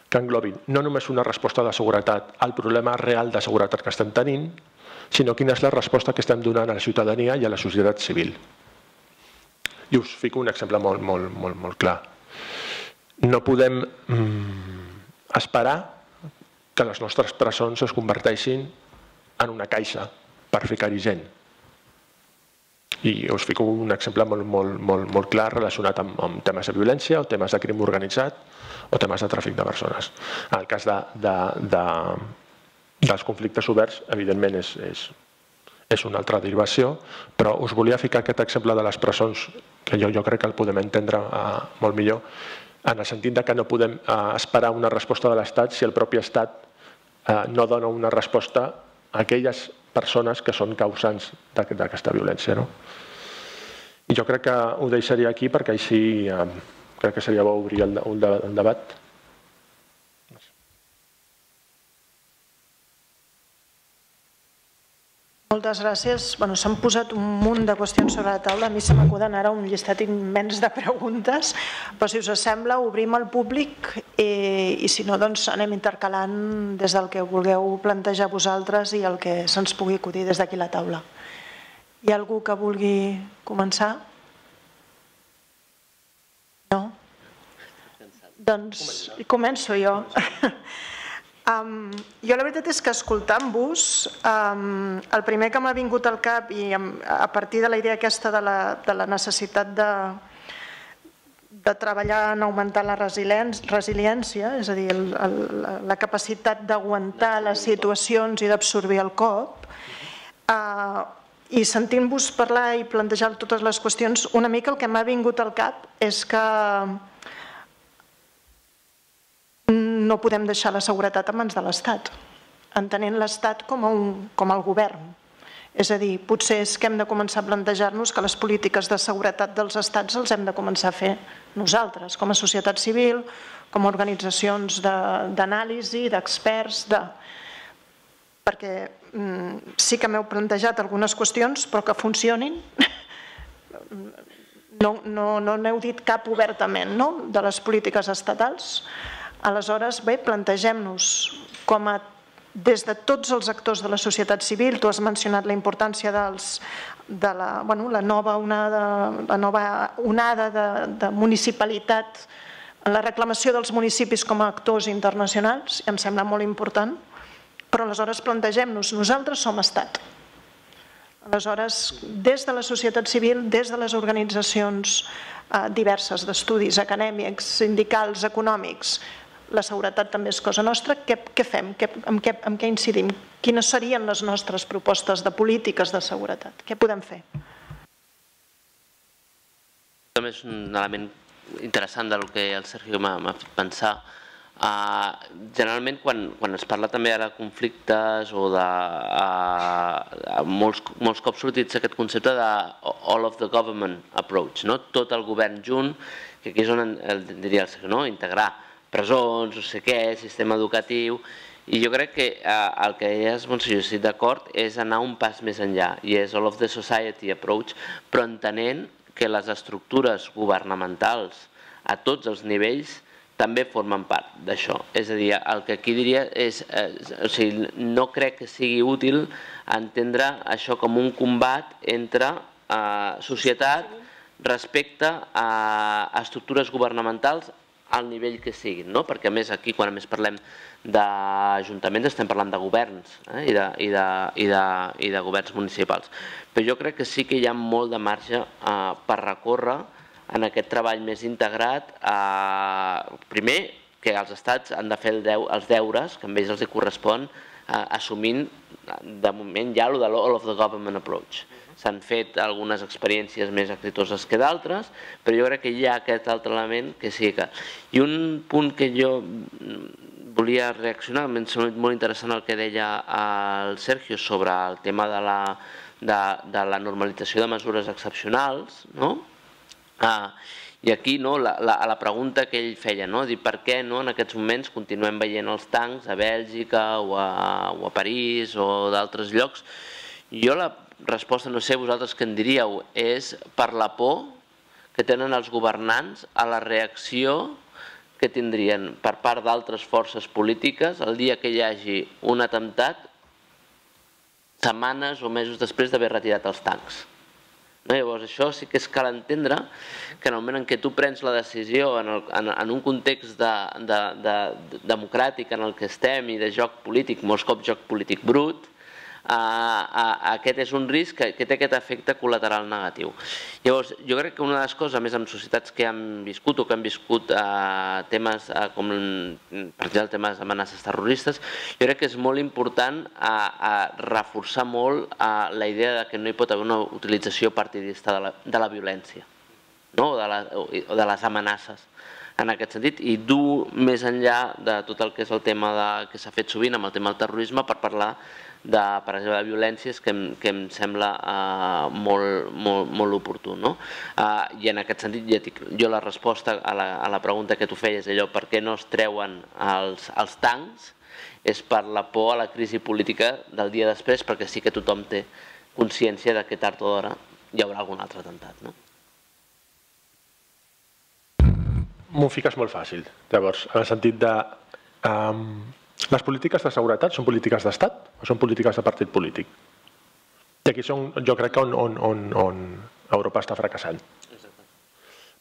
que englobin no només una resposta de seguretat al problema real de seguretat que estem tenint, sinó quina és la resposta que estem donant a la ciutadania i a la societat civil. I us fico un exemple molt clar. no podem esperar que les nostres presons es converteixin en una caixa per ficar-hi gent. I us fico un exemple molt clar relacionat amb temes de violència o temes de crim organitzat o temes de tràfic de persones. En el cas dels conflictes oberts, evidentment és una altra derivació, però us volia ficar aquest exemple de les presons, que jo crec que el podem entendre molt millor, en el sentit que no podem esperar una resposta de l'Estat si el propi Estat no dona una resposta a aquelles persones que són causants d'aquesta violència. I jo crec que ho deixaria aquí perquè així crec que seria bo obrir el debat. Moltes gràcies. S'han posat un munt de qüestions sobre la taula. A mi se m'acuden ara un llistat immens de preguntes, però si us sembla obrim al públic i si no doncs anem intercalant des del que vulgueu plantejar vosaltres i el que se'ns pugui acudir des d'aquí a la taula. Hi ha algú que vulgui començar? No? Doncs començo jo. Jo la veritat és que escoltant-vos, el primer que m'ha vingut al cap i a partir de la idea aquesta de la necessitat de treballar en augmentar la resiliència, és a dir, la capacitat d'aguantar les situacions i d'absorbir el cop, i sentint-vos parlar i plantejar totes les qüestions, una mica el que m'ha vingut al cap és que no podem deixar la seguretat en mans de l'Estat, entenent l'Estat com el govern. És a dir, potser és que hem de començar a plantejar-nos que les polítiques de seguretat dels estats els hem de començar a fer nosaltres, com a societat civil, com a organitzacions d'anàlisi, d'experts, perquè sí que m'heu plantejat algunes qüestions, però que funcionin. No n'heu dit cap obertament, de les polítiques estatals. Aleshores, bé, plantegem-nos com a des de tots els actors de la societat civil, tu has mencionat la importància de la nova onada de municipalitat, la reclamació dels municipis com a actors internacionals, em sembla molt important, però aleshores plantegem-nos, nosaltres som estat. Aleshores, des de la societat civil, des de les organitzacions diverses d'estudis acadèmics, sindicals, econòmics, la seguretat també és cosa nostra, què fem? En què incidim? Quines serien les nostres propostes de polítiques de seguretat? Què podem fer? També és un element interessant del que el Sergio m'ha fet pensar. Generalment, quan es parla també de conflictes o de... Molts cops sortits aquest concepte de all of the government approach, tot el govern junt, que aquí és on diria el Sergio, integrar presons, no sé què, sistema educatiu, i jo crec que el que és, si jo estic d'acord, és anar un pas més enllà, i és all of the society approach, però entenent que les estructures governamentals a tots els nivells també formen part d'això. És a dir, el que aquí diria és, no crec que sigui útil entendre això com un combat entre societat respecte a estructures governamentals al nivell que siguin, perquè a més aquí quan parlem d'ajuntaments estem parlant de governs i de governs municipals. Però jo crec que sí que hi ha molt de marge per recórrer en aquest treball més integrat. Primer, que els estats han de fer els deures que a ells els correspon, assumint de moment ja el de all of the government approach. S'han fet algunes experiències més exitoses que d'altres, però jo crec que hi ha aquest altre element que sí que... I un punt que jo volia reaccionar, m'ha semblat molt interessant el que deia el Sergio sobre el tema de la normalització de mesures excepcionals, i aquí la pregunta que ell feia, dir per què en aquests moments continuem veient els tancs a Bèlgica o a París o d'altres llocs. Jo la resposta, no sé vosaltres què en diríeu, és per la por que tenen els governants a la reacció que tindrien per part d'altres forces polítiques el dia que hi hagi un atemptat setmanes o mesos després d'haver retirat els tancs. Llavors, això sí que cal entendre que en el moment en què tu prens la decisió en un context democràtic en el que estem i de joc polític, molts cops joc polític brut, aquest és un risc que té aquest efecte col·lateral negatiu. Llavors, jo crec que una de les coses, a més en societats que han viscut o que han viscut temes com, per exemple, temes d'amenaces terroristes, jo crec que és molt important reforçar molt la idea que no hi pot haver una utilització partidista de la violència o de les amenaces en aquest sentit, i dur més enllà de tot el que és el tema que s'ha fet sovint amb el tema del terrorisme per parlar de, per exemple, de violències que em sembla molt oportú. I en aquest sentit, ja dic, jo la resposta a la pregunta que tu feies, allò per què no es treuen els tancs, és per la por a la crisi política del dia després, perquè sí que tothom té consciència que tard o d'hora hi haurà algun altre atemptat. M'ho fiques molt fàcil, llavors, en el sentit de... Les polítiques de seguretat són polítiques d'estat o són polítiques de partit polític? I aquí són, jo crec que on Europa està fracassant.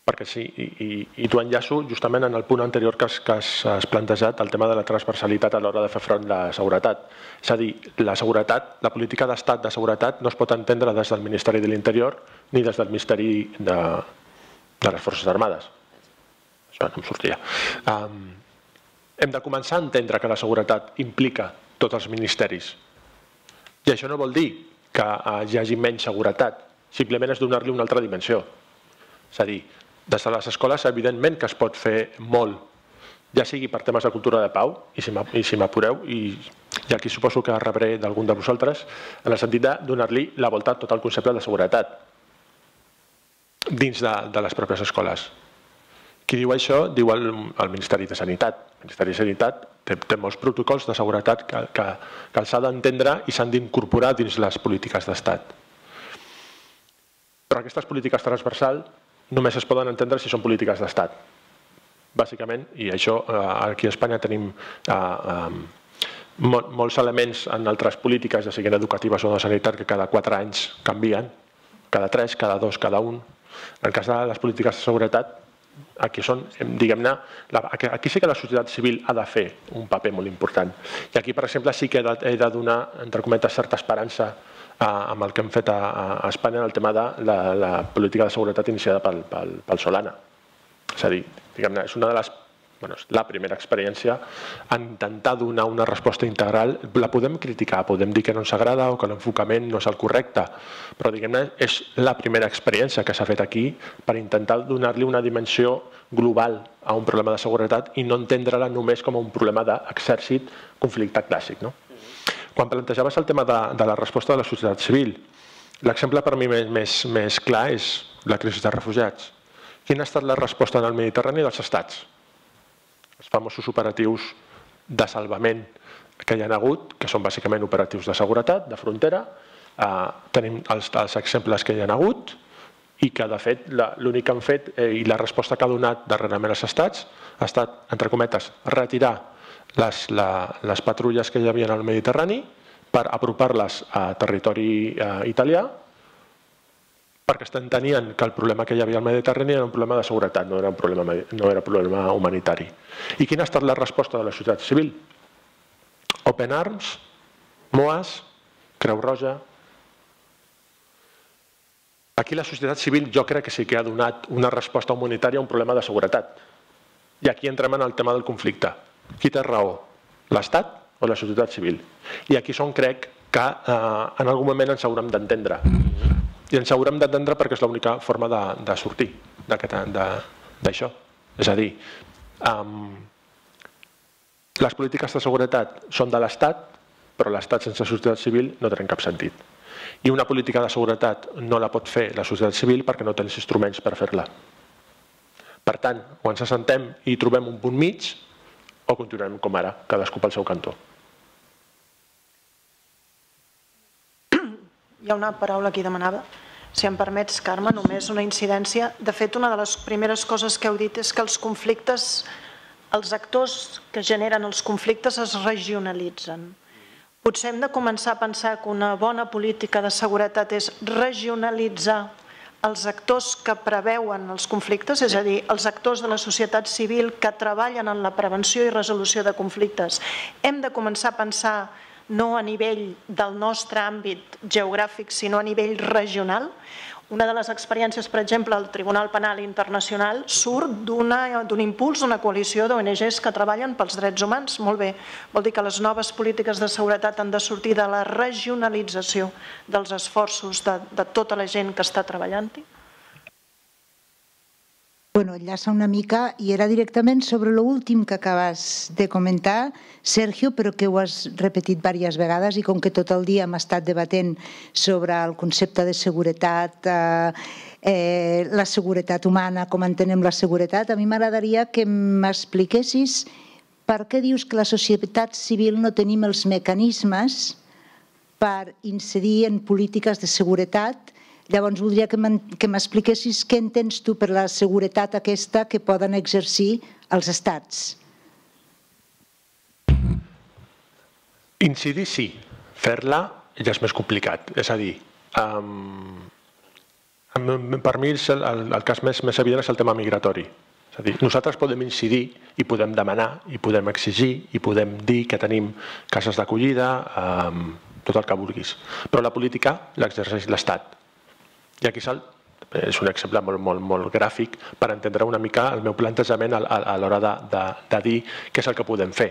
Perquè sí, i t'ho enllaço justament en el punt anterior que has plantejat, el tema de la transversalitat a l'hora de fer front a la seguretat. És a dir, la seguretat, la política d'estat de seguretat no es pot entendre des del Ministeri de l'Interior ni des del Ministeri de les Forces Armades. Això no em sortia. Hem de començar a entendre que la seguretat implica tots els ministeris. I això no vol dir que hi hagi menys seguretat, simplement és donar-li una altra dimensió. És a dir, des de les escoles evidentment que es pot fer molt, ja sigui per temes de cultura de pau, i si m'apureu, i aquí suposo que rebré d'algun de vosaltres, en el sentit de donar-li la volta a tot el concepte de seguretat dins de les pròpies escoles. Qui diu això diu el Ministeri de Sanitat. El Ministeri de Sanitat té molts protocols de seguretat que els ha d'entendre i s'han d'incorporar dins les polítiques d'estat. Però aquestes polítiques transversals només es poden entendre si són polítiques d'estat. Bàsicament, i això aquí a Espanya tenim molts elements en altres polítiques, ja siguin educatives o de sanitat, que cada 4 anys canvien, cada 3, cada 2, cada 1. En el cas de les polítiques de seguretat, aquí són, diguem-ne, aquí sí que la societat civil ha de fer un paper molt important. I aquí, per exemple, sí que he de donar, entre cometes, certa esperança amb el que hem fet a Espanya en el tema de la política de seguretat iniciada pel Solana. És a dir, diguem-ne, és una de les... és la primera experiència en intentar donar una resposta integral. La podem criticar, podem dir que no ens agrada o que l'enfocament no és el correcte, però diguem-ne, és la primera experiència que s'ha fet aquí per intentar donar-li una dimensió global a un problema de seguretat i no entendre-la només com un problema d'exèrcit, conflicte clàssic. Quan plantejaves el tema de la resposta de la societat civil, l'exemple per mi més clar és la crisi de refugiats. Quina ha estat la resposta en el Mediterrani dels estats? Els famosos operatius de salvament que hi ha hagut, que són bàsicament operatius de seguretat, de frontera. Tenim els exemples que hi ha hagut i que, de fet, l'únic que han fet i la resposta que ha donat darrerament als estats ha estat, entre cometes, retirar les patrulles que hi havia al Mediterrani per apropar-les a territori italià, perquè entenien que el problema que hi havia al Mediterrani era un problema de seguretat, no era un problema humanitari. I quina ha estat la resposta de la societat civil? Open Arms, MOAS, Creu Roja... Aquí la societat civil jo crec que sí que ha donat una resposta humanitària a un problema de seguretat. I aquí entrem en el tema del conflicte. Qui té raó? L'Estat o la societat civil? I aquí són, crec, que en algun moment ens haurem d'entendre. I ens haurem d'entendre perquè és l'única forma de sortir d'això. És a dir, les polítiques de seguretat són de l'Estat, però l'Estat sense societat civil no tenen cap sentit. I una política de seguretat no la pot fer la societat civil perquè no té els instruments per fer-la. Per tant, o ens assentem i trobem un punt mig, o continuem com ara, cadascú pel seu cantó. Hi ha una paraula que demanava. Si em permets, Carme, només una incidència. De fet, una de les primeres coses que heu dit és que els conflictes, els actors que generen els conflictes es regionalitzen. Potser hem de començar a pensar que una bona política de seguretat és regionalitzar els actors que preveuen els conflictes, és a dir, els actors de la societat civil que treballen en la prevenció i resolució de conflictes. Hem de començar a pensar no a nivell del nostre àmbit geogràfic, sinó a nivell regional. Una de les experiències, per exemple, al Tribunal Penal Internacional surt d'un impuls d'una coalició d'ONGs que treballen pels drets humans. Molt bé, vol dir que les noves polítiques de seguretat han de sortir de la regionalització dels esforços de tota la gent que està treballant-hi? Bueno, enllaça una mica i era directament sobre l'últim que acabes de comentar, Sergio, però que ho has repetit diverses vegades i com que tot el dia hem estat debatent sobre el concepte de seguretat, la seguretat humana, com entenem la seguretat, a mi m'agradaria que m'expliquessis per què dius que la societat civil no tenim els mecanismes per incidir en polítiques de seguretat. Llavors, voldria que m'expliquessis què entens tu per la seguretat aquesta que poden exercir els estats. Incidir sí, fer-la ja és més complicat. És a dir, per mi el cas més evident és el tema migratori. És a dir, nosaltres podem incidir i podem demanar i podem exigir i podem dir que tenim cases d'acollida, tot el que vulguis. Però la política l'exerceix l'Estat. I aquí és un exemple molt gràfic per entendre una mica el meu plantejament a l'hora de dir què és el que podem fer.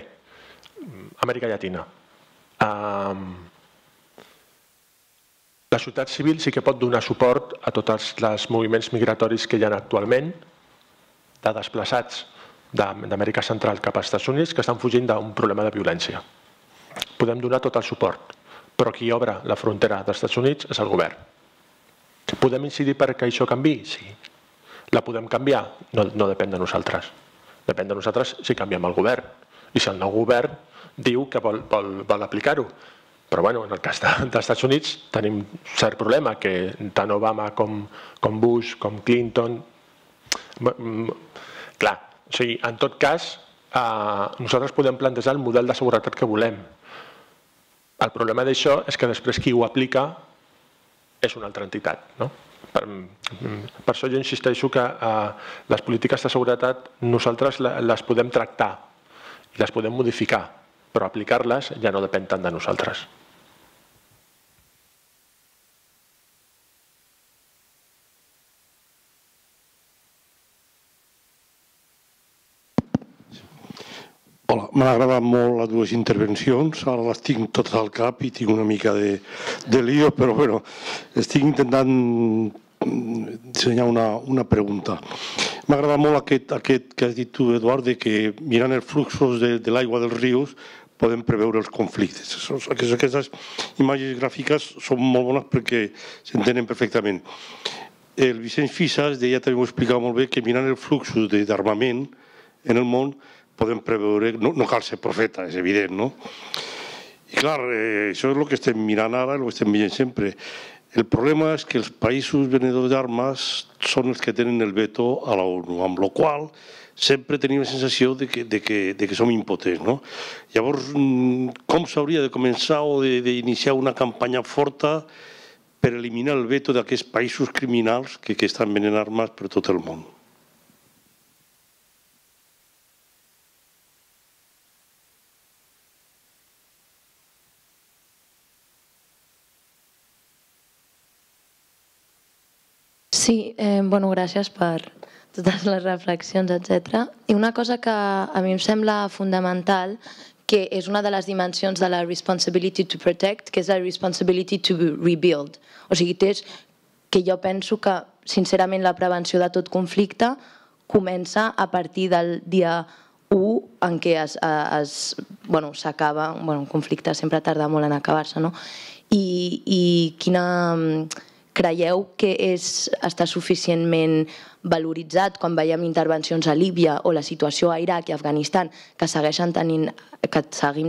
Amèrica Llatina. La societat civil sí que pot donar suport a tots els moviments migratoris que hi ha actualment, de desplaçats d'Amèrica Central cap als Estats Units que estan fugint d'un problema de violència. Podem donar tot el suport, però qui obre la frontera dels Estats Units és el govern. Podem incidir perquè això canviï? Sí. La podem canviar? No depèn de nosaltres. Depèn de nosaltres si canviem el govern. I si el nou govern diu que vol aplicar-ho. Però en el cas dels Estats Units tenim cert problema, que tant Obama com Bush, com Clinton... Clar, o sigui, en tot cas, nosaltres podem plantejar el model de seguretat que volem. El problema d'això és que després qui ho aplica és una altra entitat. Per això jo insisteixo que les polítiques de seguretat nosaltres les podem tractar i les podem modificar, però aplicar-les ja no depèn tant de nosaltres. Hola, m'han agradat molt les dues intervencions, ara les tinc totes al cap i tinc una mica de lío, però bueno, estic intentant dissenyar una pregunta. M'ha agradat molt aquest que has dit tu, Eduard, que mirant els fluxos de l'aigua dels rius podem preveure els conflictes. Aquestes imatges gràfiques són molt bones perquè s'entenen perfectament. El Vicenç Fisas deia, també ho explicava molt bé, que mirant els fluxos d'armament en el món podem preveure, no cal ser profeta, és evident, no? I clar, això és el que estem mirant ara, el que estem veient sempre. El problema és que els països venedors d'armes són els que tenen el veto a la ONU, amb la qual sempre tenim la sensació de que som impotents, no? Llavors, com s'hauria de començar o d'iniciar una campanya forta per eliminar el veto d'aquests països criminals que estan venent armes per tot el món? Sí, gràcies per totes les reflexions, etc. I una cosa que a mi em sembla fundamental, que és una de les dimensions de la responsibility to protect, que és la responsibility to rebuild. O sigui, que jo penso que, sincerament, la prevenció de tot conflicte comença a partir del dia 1 en què s'acaba, un conflicte sempre tarda molt en acabar-se, no? I quina... Creieu que està suficientment valoritzat quan veiem intervencions a Líbia o la situació a Iraq i Afganistan que seguim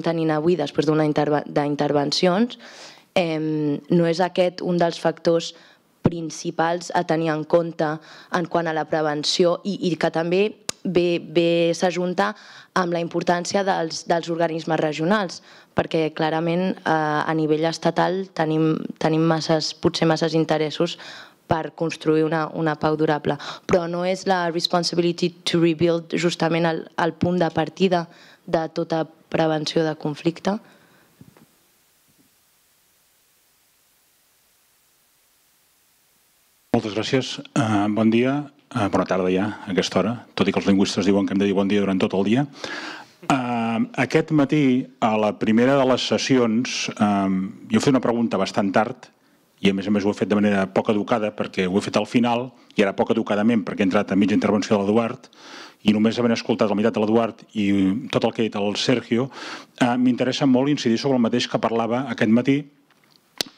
tenint avui després d'intervencions? No és aquest un dels factors principals a tenir en compte en quant a la prevenció i que també s'ajunta amb la importància dels organismes regionals, perquè clarament a nivell estatal tenim potser masses interessos per construir una pau durable. Però no és la responsibility to rebuild justament el punt de partida de tota prevenció de conflicte? Moltes gràcies. Bon dia. Bona tarda ja, a aquesta hora, tot i que els lingüistes diuen que hem de dir bon dia durant tot el dia. Aquest matí, a la primera de les sessions, jo he fet una pregunta bastant tard i a més ho he fet de manera poc educada perquè ho he fet al final i ara poc educadament perquè he entrat a mitja intervenció de l'Eduard i només havent escoltat la meitat de l'Eduard i tot el que ha dit el Sergio, m'interessa molt incidir sobre el mateix que parlava aquest matí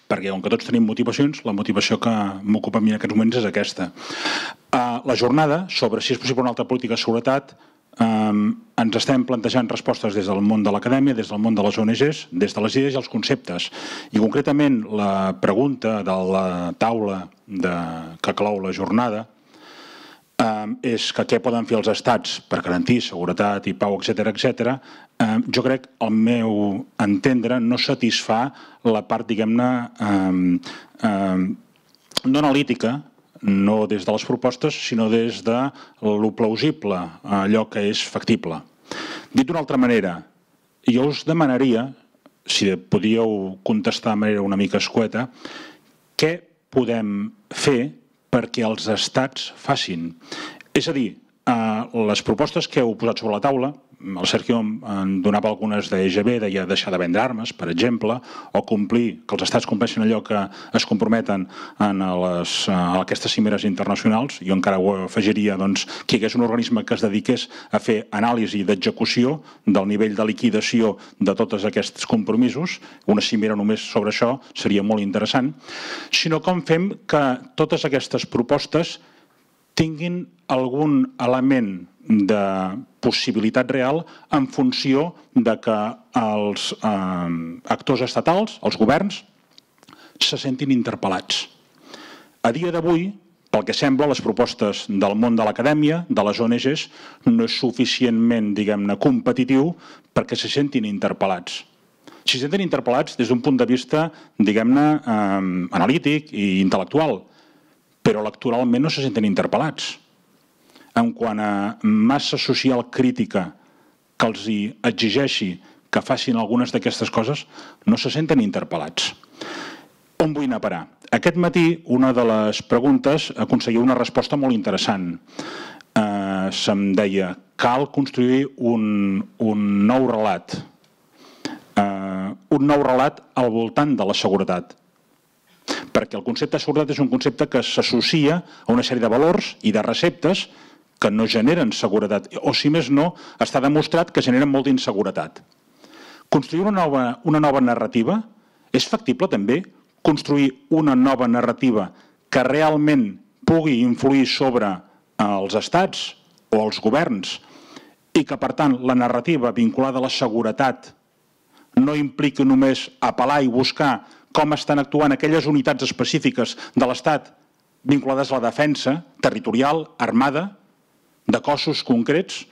perquè, com que tots tenim motivacions, la motivació que m'ocupa a mi en aquests moments és aquesta. La jornada sobre si és possible una altra política de seguretat ens estem plantejant respostes des del món de l'acadèmia, des del món de les ONGs, des de les idees i els conceptes. I concretament la pregunta de la taula que clou la jornada és que què poden fer els estats per garantir seguretat i pau, etc. Jo crec, al meu entendre, no satisfà la part, diguem-ne, no analítica, no des de les propostes, sinó des de lo plausible, allò que és factible. Dit d'una altra manera, jo us demanaria, si podíeu contestar de manera una mica escueta, què podem fer perquè els estats facin? És a dir, les propostes que heu posat sobre la taula, el Sergio en donava algunes d'EGB, deia deixar de vendre armes, per exemple, o complir, que els estats compleixin allò que es comprometen en aquestes cimeres internacionals. Jo encara ho afegiria que hi hagués un organisme que es dediqués a fer anàlisi d'execució del nivell de liquidació de tots aquests compromisos. Una cimera només sobre això seria molt interessant. Sinó com fem que totes aquestes propostes tinguin algun element de possibilitat real en funció de que els actors estatals, els governs, se sentin interpel·lats. A dia d'avui, pel que sembla, les propostes del món de l'acadèmia, de les ONGs, no és suficientment, diguem-ne, competitiu perquè se sentin interpel·lats. Se senten interpel·lats des d'un punt de vista, diguem-ne, analític i intel·lectual, però electoralment no se senten interpel·lats. En quant a massa social crítica que els exigeixi que facin algunes d'aquestes coses, no se senten interpel·lats. On vull anar a parar? Aquest matí, una de les preguntes aconseguia una resposta molt interessant. Se'm deia, cal construir un nou relat. Un nou relat al voltant de la seguretat. Perquè el concepte de seguretat és un concepte que s'associa a una sèrie de valors i de receptes que no generen seguretat, o si més no, està demostrat que generen molta inseguretat. Construir una nova narrativa és factible també? Construir una nova narrativa que realment pugui influir sobre els estats o els governs i que, per tant, la narrativa vinculada a la seguretat no impliqui només apel·lar i buscar com estan actuant aquelles unitats específiques de l'Estat vinculades a la defensa territorial, armada, de cossos concrets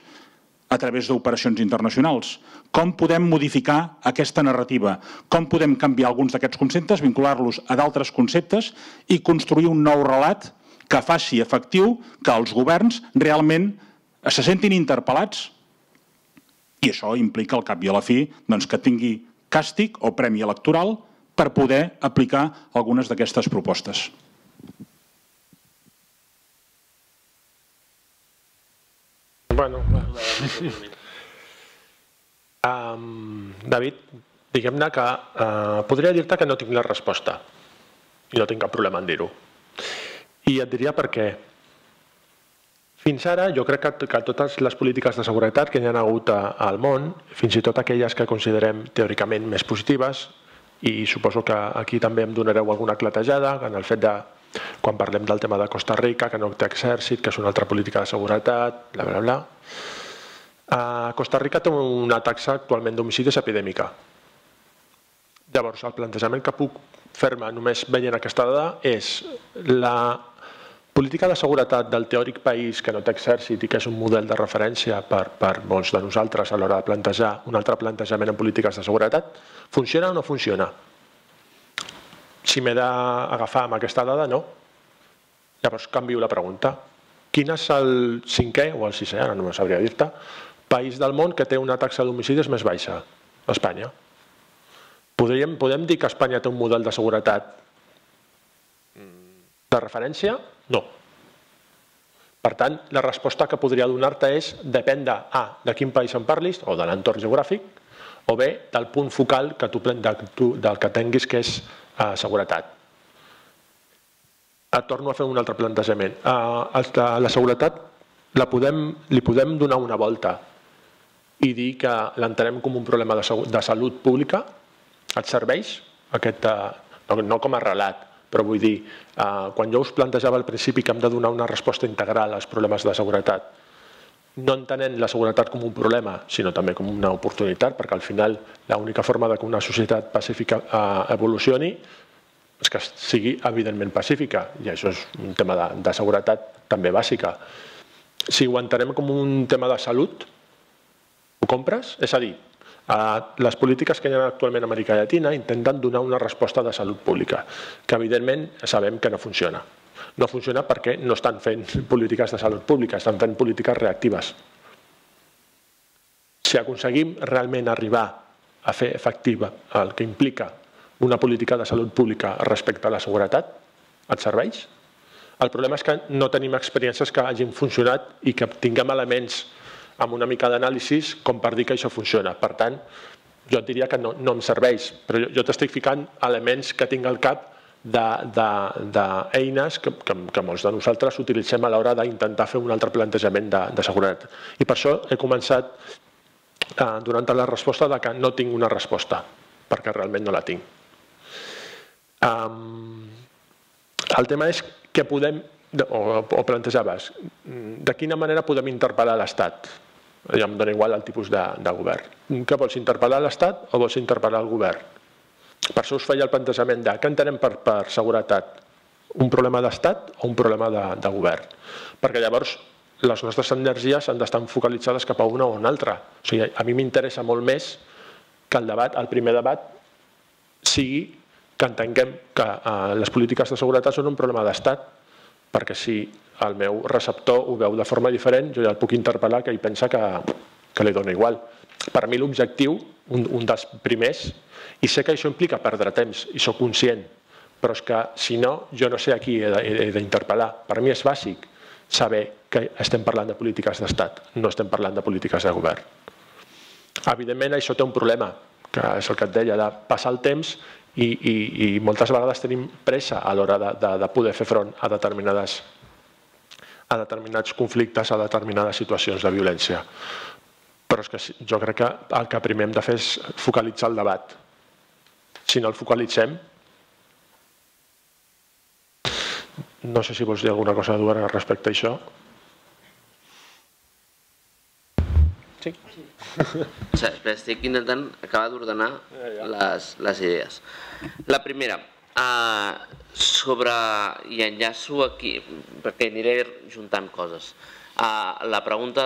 a través d'operacions internacionals. Com podem modificar aquesta narrativa? Com podem canviar alguns d'aquests conceptes, vincular-los a d'altres conceptes i construir un nou relat que faci efectiu que els governs realment se sentin interpel·lats? I això implica, al cap i a la fi, que tingui càstig o premi electoral per poder aplicar algunes d'aquestes propostes. Bueno, David, diguem-ne que podria dir-te que no tinc la resposta i no tinc cap problema en dir-ho. I et diria per què. Fins ara jo crec que totes les polítiques de seguretat que hi ha hagut al món, fins i tot aquelles que considerem teòricament més positives, i suposo que aquí també em donareu alguna clatejada en el fet de, quan parlem del tema de Costa Rica, que no té exèrcit, que és una altra política de seguretat, bla, bla, bla. Costa Rica té una taxa actualment d'homicidis epidèmica. Llavors, el plantejament que puc fer-me només veient aquesta dada és la política de seguretat del teòric país que no té exèrcit i que és un model de referència per molts de nosaltres a l'hora de plantejar un altre plantejament en polítiques de seguretat, funciona o no funciona? Si m'he d'agafar amb aquesta dada, no. Llavors canvio la pregunta. Quin és el 5è o el 6è, ara no sabria dir-te, país del món que té una taxa d'homicidis més baixa? Espanya. Podem dir que Espanya té un model de seguretat de referència? No. Per tant, la resposta que podria donar-te és depèn de A, de quin país en parlis, o de l'entorn geogràfic, o B, del punt focal del que tinguis, que és seguretat. Torno a fer un altre plantejament. La seguretat li podem donar una volta i dir que l'entenem com un problema de salut pública. Et serveix? No com a relat, però vull dir, quan jo us plantejava al principi que hem de donar una resposta integral als problemes de seguretat, no entenent la seguretat com un problema, sinó també com una oportunitat, perquè al final l'única forma que una societat pacífica evolucioni és que sigui evidentment pacífica, i això és un tema de seguretat també bàsica. Si ho entenem com un tema de salut, ho compres? És a dir, les polítiques que hi ha actualment a Amèrica Llatina intenten donar una resposta de salut pública, que evidentment sabem que no funciona. No funciona perquè no estan fent polítiques de salut pública, estan fent polítiques reactives. Si aconseguim realment arribar a fer efectiva el que implica una política de salut pública respecte a la seguretat, et serveix? El problema és que no tenim experiències que hagin funcionat i que tinguem elements amb una mica d'anàlisi com per dir que això funciona. Per tant, jo et diria que no em serveix, però jo t'estic ficant elements que tinc al cap d'eines que molts de nosaltres utilitzem a l'hora d'intentar fer un altre plantejament de seguretat. I per això he començat durant la resposta que no tinc una resposta, perquè realment no la tinc. El tema és que podem, o plantejaves, de quina manera podem interpel·lar l'Estat? Ja em dona igual el tipus de govern. Que vols interpel·lar l'Estat o vols interpel·lar el govern? Per això us feia el plantejament de què entenem per seguretat? Un problema d'Estat o un problema de govern? Perquè llavors les nostres energies han d'estar focalitzades cap a una o una altra. O sigui, a mi m'interessa molt més que el primer debat sigui que entenguem que les polítiques de seguretat són un problema d'Estat, perquè si el meu receptor ho veu de forma diferent, jo ja el puc interpel·lar que ell pensa que li dona igual. Per mi l'objectiu, un dels primers, i sé que això implica perdre temps, i soc conscient, però és que si no, jo no sé a qui he d'interpel·lar. Per mi és bàsic saber que estem parlant de polítiques d'Estat, no estem parlant de polítiques de govern. Evidentment, això té un problema, que és el que et deia, de passar el temps i moltes vegades tenim pressa a l'hora de poder fer front a determinats conflictes, a determinades situacions de violència. Però és que jo crec que el que primer hem de fer és focalitzar el debat. Si no el focalitzem, no sé si vols dir alguna cosa, Eduard, respecte a això. Sí? Estic intentant acabar d'ordenar les idees. La primera, i enllaço aquí, perquè aniré juntant coses. La pregunta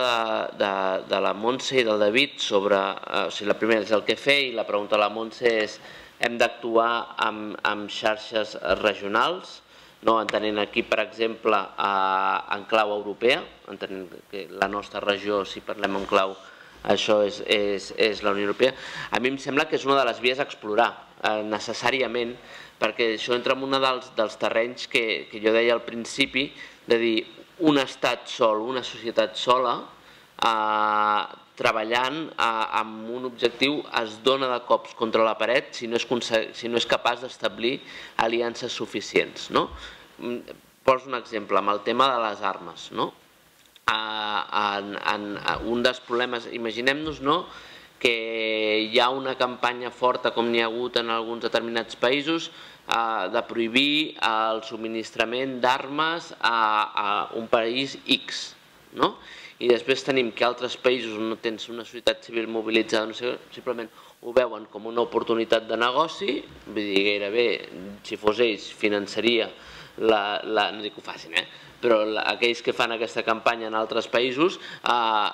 de la Montse i del David sobre, la primera és el que fer i la pregunta de la Montse és hem d'actuar amb xarxes regionals, entenent aquí, per exemple, en clau europea, entenent que la nostra regió, si parlem en clau, això és la Unió Europea. A mi em sembla que és una de les vies a explorar, necessàriament, perquè això entra en un dels terrenys que jo deia al principi, de dir, un estat sol, una societat sola, treballant amb un objectiu es dona de cops contra la paret si no és capaç d'establir aliances suficients. Poso un exemple, amb el tema de les armes. Un dels problemes, imaginem-nos que hi ha una campanya forta, com n'hi ha hagut en alguns determinats països, de prohibir el subministrament d'armes a un país X. I després tenim que altres països on no tens una societat civil mobilitzada, simplement ho veuen com una oportunitat de negoci, vull dir, gairebé, si fos ells, finançaria, no dic que ho facin, però aquells que fan aquesta campanya en altres països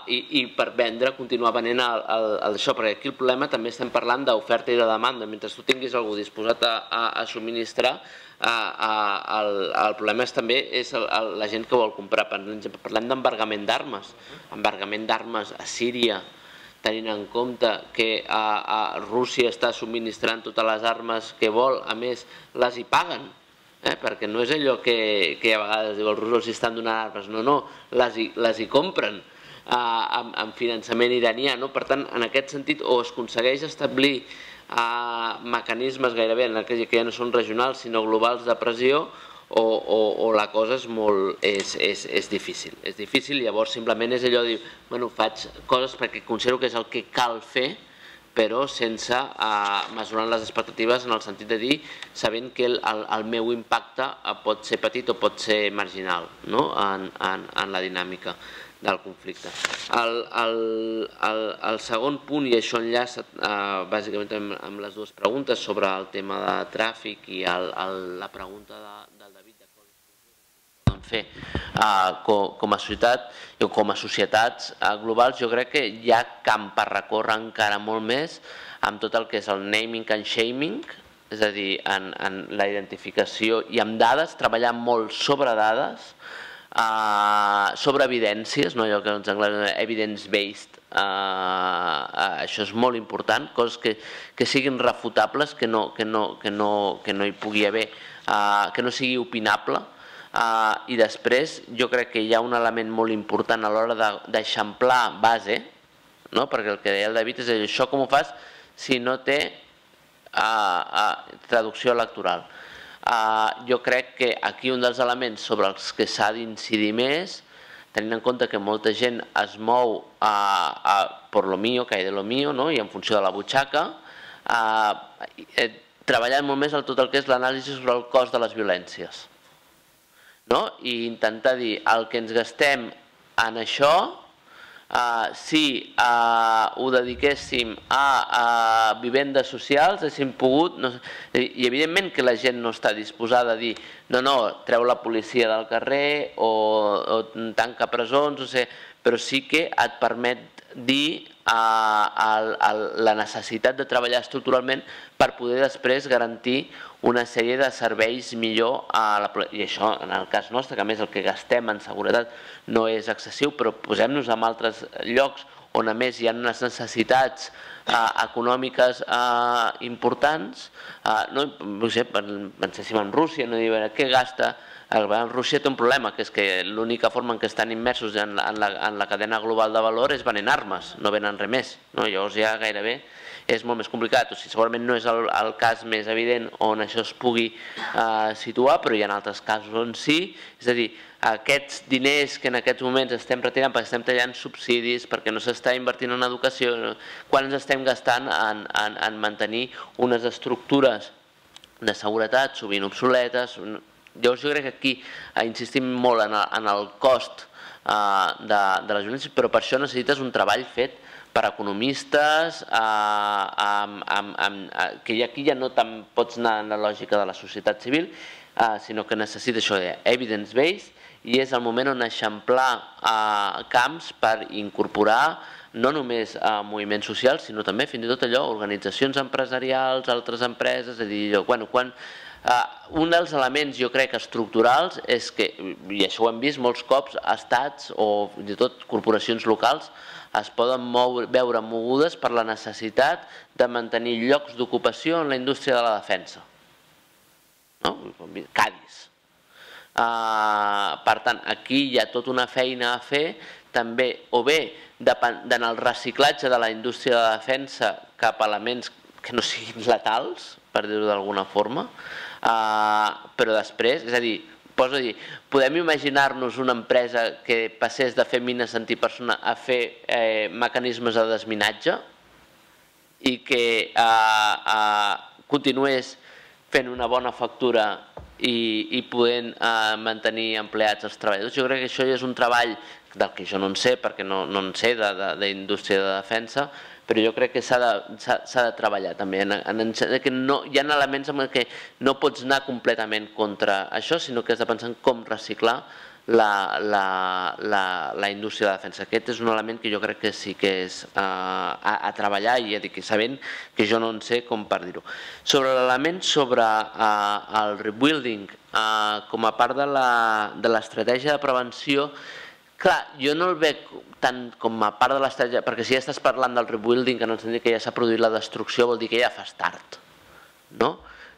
i per vendre, continuar venent això, perquè aquí el problema també estem parlant d'oferta i de demanda. Mentre tu tinguis algú disposat a subministrar, el problema també és la gent que vol comprar. Per exemple, parlem d'embargament d'armes. Embargament d'armes a Síria, tenint en compte que Rússia està subministrant totes les armes que vol, a més les hi paguen, perquè no és allò que a vegades diu els russos estan donant armes, no, les hi compren amb finançament iranià. Per tant, en aquest sentit, o es aconsegueix establir mecanismes gairebé que ja no són regionals sinó globals de pressió, o la cosa és difícil. És difícil, llavors simplement és allò de dir, bueno, faig coses perquè considero que és el que cal fer, però sense mesurar les expectatives en el sentit de dir, sabent que el meu impacte pot ser petit o pot ser marginal en la dinàmica del conflicte. El segon punt, i això enllaça bàsicament amb les dues preguntes sobre el tema de tràfic i la pregunta del David de com poden fer com a societat o com a societats globals, jo crec que hi ha camp per recórrer encara molt més amb tot el que és el naming and shaming, és a dir, en la identificació i amb dades, treballar molt sobre dades, sobre evidències, allò que en anglès evidence-based, això és molt important, coses que siguin refutables, que no hi pugui haver, que no sigui opinable, i després jo crec que hi ha un element molt important a l'hora d'eixamplar base, perquè el que deia el David és això com ho fas si no té traducció electoral. Jo crec que aquí un dels elements sobre els que s'ha d'incidir més, tenint en compte que molta gent es mou por lo mío, que hay de lo mío, i en funció de la butxaca, treballant molt més tot el que és l'anàlisi sobre el cost de les violències. I intentar dir el que ens gastem en això, si ho dediquéssim a vivendes socials, haguéssim pogut, i evidentment que la gent no està disposada a dir no, treu la policia del carrer o tanca presons, però sí que et permet dir la necessitat de treballar estructuralment per poder després garantir una sèrie de serveis millor i això en el cas nostre, que a més el que gastem en seguretat no és excessiu, però posem-nos en altres llocs on a més hi ha unes necessitats econòmiques importants. Penséssim en Rússia, què gasta? Rússia té un problema, que és que l'única forma en què estan immersos en la cadena global de valor és venent armes, no venen res més. Llavors ja gairebé és molt més complicat. Segurament no és el cas més evident on això es pugui situar, però hi ha altres casos on sí. És a dir, aquests diners que en aquests moments estem retirant perquè estem tallant subsidis, perquè no s'està invertint en educació, quan ens estem gastant en mantenir unes estructures de seguretat sovint obsoletes. Llavors jo crec que aquí insistim molt en el cost de les violències, però per això necessites un treball fet per economistes, que aquí ja no tant pots anar en la lògica de la societat civil, sinó que necessita això evidence-based, i és el moment on eixamplar camps per incorporar no només moviments socials, sinó també fins i tot allò, organitzacions empresarials, altres empreses, és a dir, un dels elements jo crec estructurals és que, i això ho hem vist molts cops, estats o fins i tot corporacions locals es poden veure mogudes per la necessitat de mantenir llocs d'ocupació en la indústria de la defensa. Cadis. Per tant, aquí hi ha tota una feina a fer, també, o bé en el reciclatge de la indústria de la defensa cap a elements que no siguin letals, per dir-ho d'alguna forma, però després, és a dir, podem imaginar-nos una empresa que passés de fer mines antipersona a fer mecanismes de desminatge i que continués fent una bona factura i podent mantenir empleats els treballadors. Jo crec que això ja és un treball del que jo no en sé, perquè no en sé d'indústria de defensa, però jo crec que s'ha de treballar també. Hi ha elements en què no pots anar completament contra això, sinó que has de pensar en com reciclar la indústria de defensa. Aquest és un element que jo crec que sí que és a treballar i ja dic, sabent que jo no en sé com per dir-ho. Sobre l'element sobre el rebuilding com a part de l'estratègia de prevenció, clar, jo no el veig tant com a part de l'estratègia, perquè si ja estàs parlant del rebuilding, en el sentit que ja s'ha produït la destrucció, vol dir que ja fas tard, no?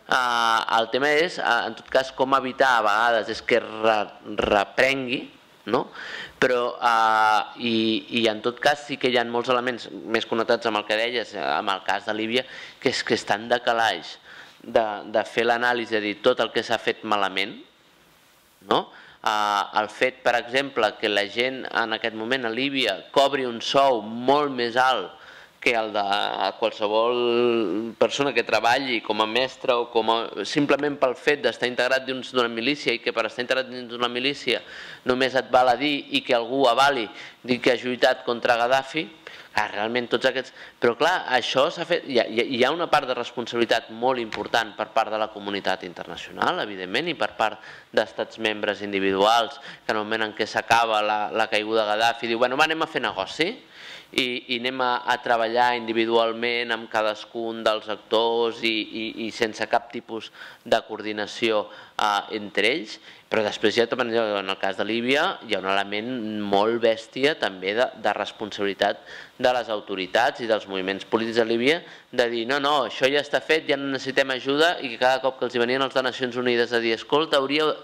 El tema és, en tot cas, com evitar a vegades és que reprengui, no? Però, i en tot cas sí que hi ha molts elements més connectats amb el que deies, amb el cas de Líbia, que és que estan de calaix de fer l'anàlisi, de dir tot el que s'ha fet malament, no? El fet, per exemple, que la gent en aquest moment a Líbia cobri un sou molt més alt que el de qualsevol persona que treballi com a mestre o simplement pel fet d'estar integrat dins d'una milícia i que per estar integrat dins d'una milícia només et val a dir i que algú avali dir que ha lluitat contra Gaddafi, realment tots aquests... Però clar, això s'ha fet... Hi ha una part de responsabilitat molt important per part de la comunitat internacional, evidentment, i per part d'estats membres individuals, que en el moment en què s'acaba la caiguda de Gaddafi diu, bueno, anem a fer negoci, i anem a treballar individualment amb cadascun dels actors i sense cap tipus de coordinació entre ells, però després ja, en el cas de Líbia, hi ha un element molt bèstia també de responsabilitat de les autoritats i dels moviments polítics de Líbia de dir, no, això ja està fet, ja no necessitem ajuda, i que cada cop que els venien els de Nacions Unides a dir, escolta, hauríeu...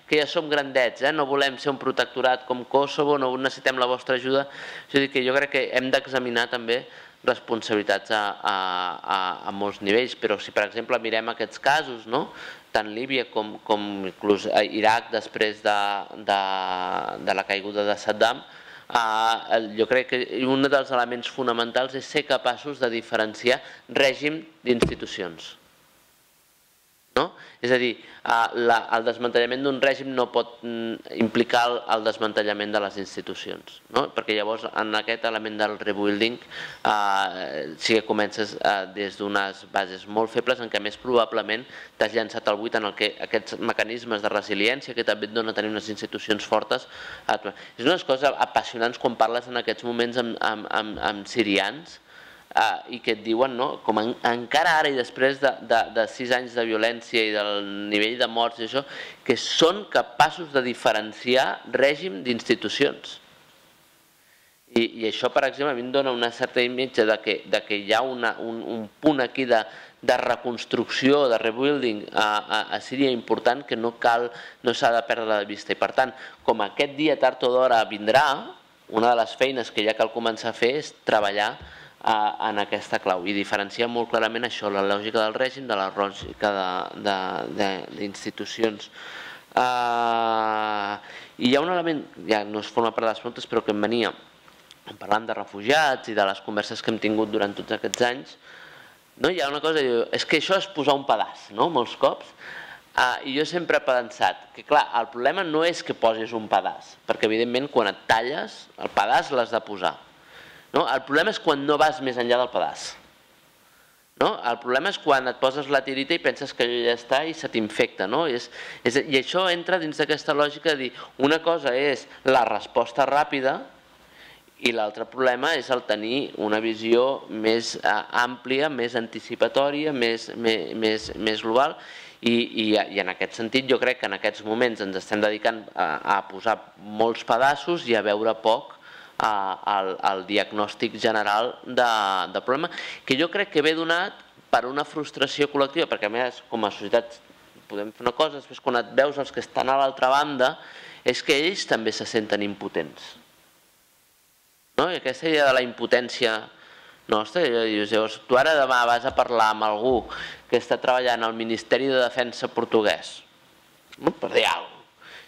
que ja som grandets, no volem ser un protectorat com Kosovo, no necessitem la vostra ajuda. És a dir, que jo crec que hem d'examinar també responsabilitats a molts nivells, però si per exemple mirem aquests casos, tant Líbia com inclús Iraq després de la caiguda de Saddam, jo crec que un dels elements fonamentals és ser capaços de diferenciar règim d'institucions. És a dir, el desmantellament d'un règim no pot implicar el desmantellament de les institucions, perquè llavors en aquest element del rebuilding sí que comences des d'unes bases molt febles en què més probablement t'has llançat al buit en el que aquests mecanismes de resiliència que també et dona tenir unes institucions fortes. És unes coses apassionants quan parles en aquests moments amb sirians i que et diuen, com encara ara i després de 6 anys de violència i del nivell de morts i això, que són capaços de diferenciar règim d'institucions. I això, per exemple, a mi em dona una certa imatge de que hi ha un punt aquí de reconstrucció, de rebuilding a Síria important que no s'ha de perdre de vista. I per tant, com aquest dia tard o d'hora vindrà, una de les feines que ja cal començar a fer és treballar en aquesta clau i diferenciar molt clarament això, la lògica del règim de la lògica d'institucions. I hi ha un element, ja no es forma part de les preguntes, però que em venia parlant de refugiats i de les converses que hem tingut durant tots aquests anys, hi ha una cosa que diu, és que això és posar un pedaç, molts cops, i jo sempre he pensat que clar, el problema no és que posis un pedaç, perquè evidentment quan et talles el pedaç l'has de posar. El problema és quan no vas més enllà del pedaç. El problema és quan et poses la tirita i penses que allò ja està i se t'infecta. I això entra dins d'aquesta lògica de dir una cosa és la resposta ràpida i l'altre problema és el tenir una visió més àmplia, més anticipatòria, més global. I en aquest sentit jo crec que en aquests moments ens estem dedicant a posar molts pedaços i a veure poc el diagnòstic general del problema, que jo crec que ve donat per una frustració col·lectiva, perquè a més com a societat podem fer una cosa, després quan et veus els que estan a l'altra banda és que ells també se senten impotents. I aquesta idea de la impotència nostra, llavors tu ara demà vas a parlar amb algú que està treballant al Ministeri de Defensa portuguès, per dir alguna cosa,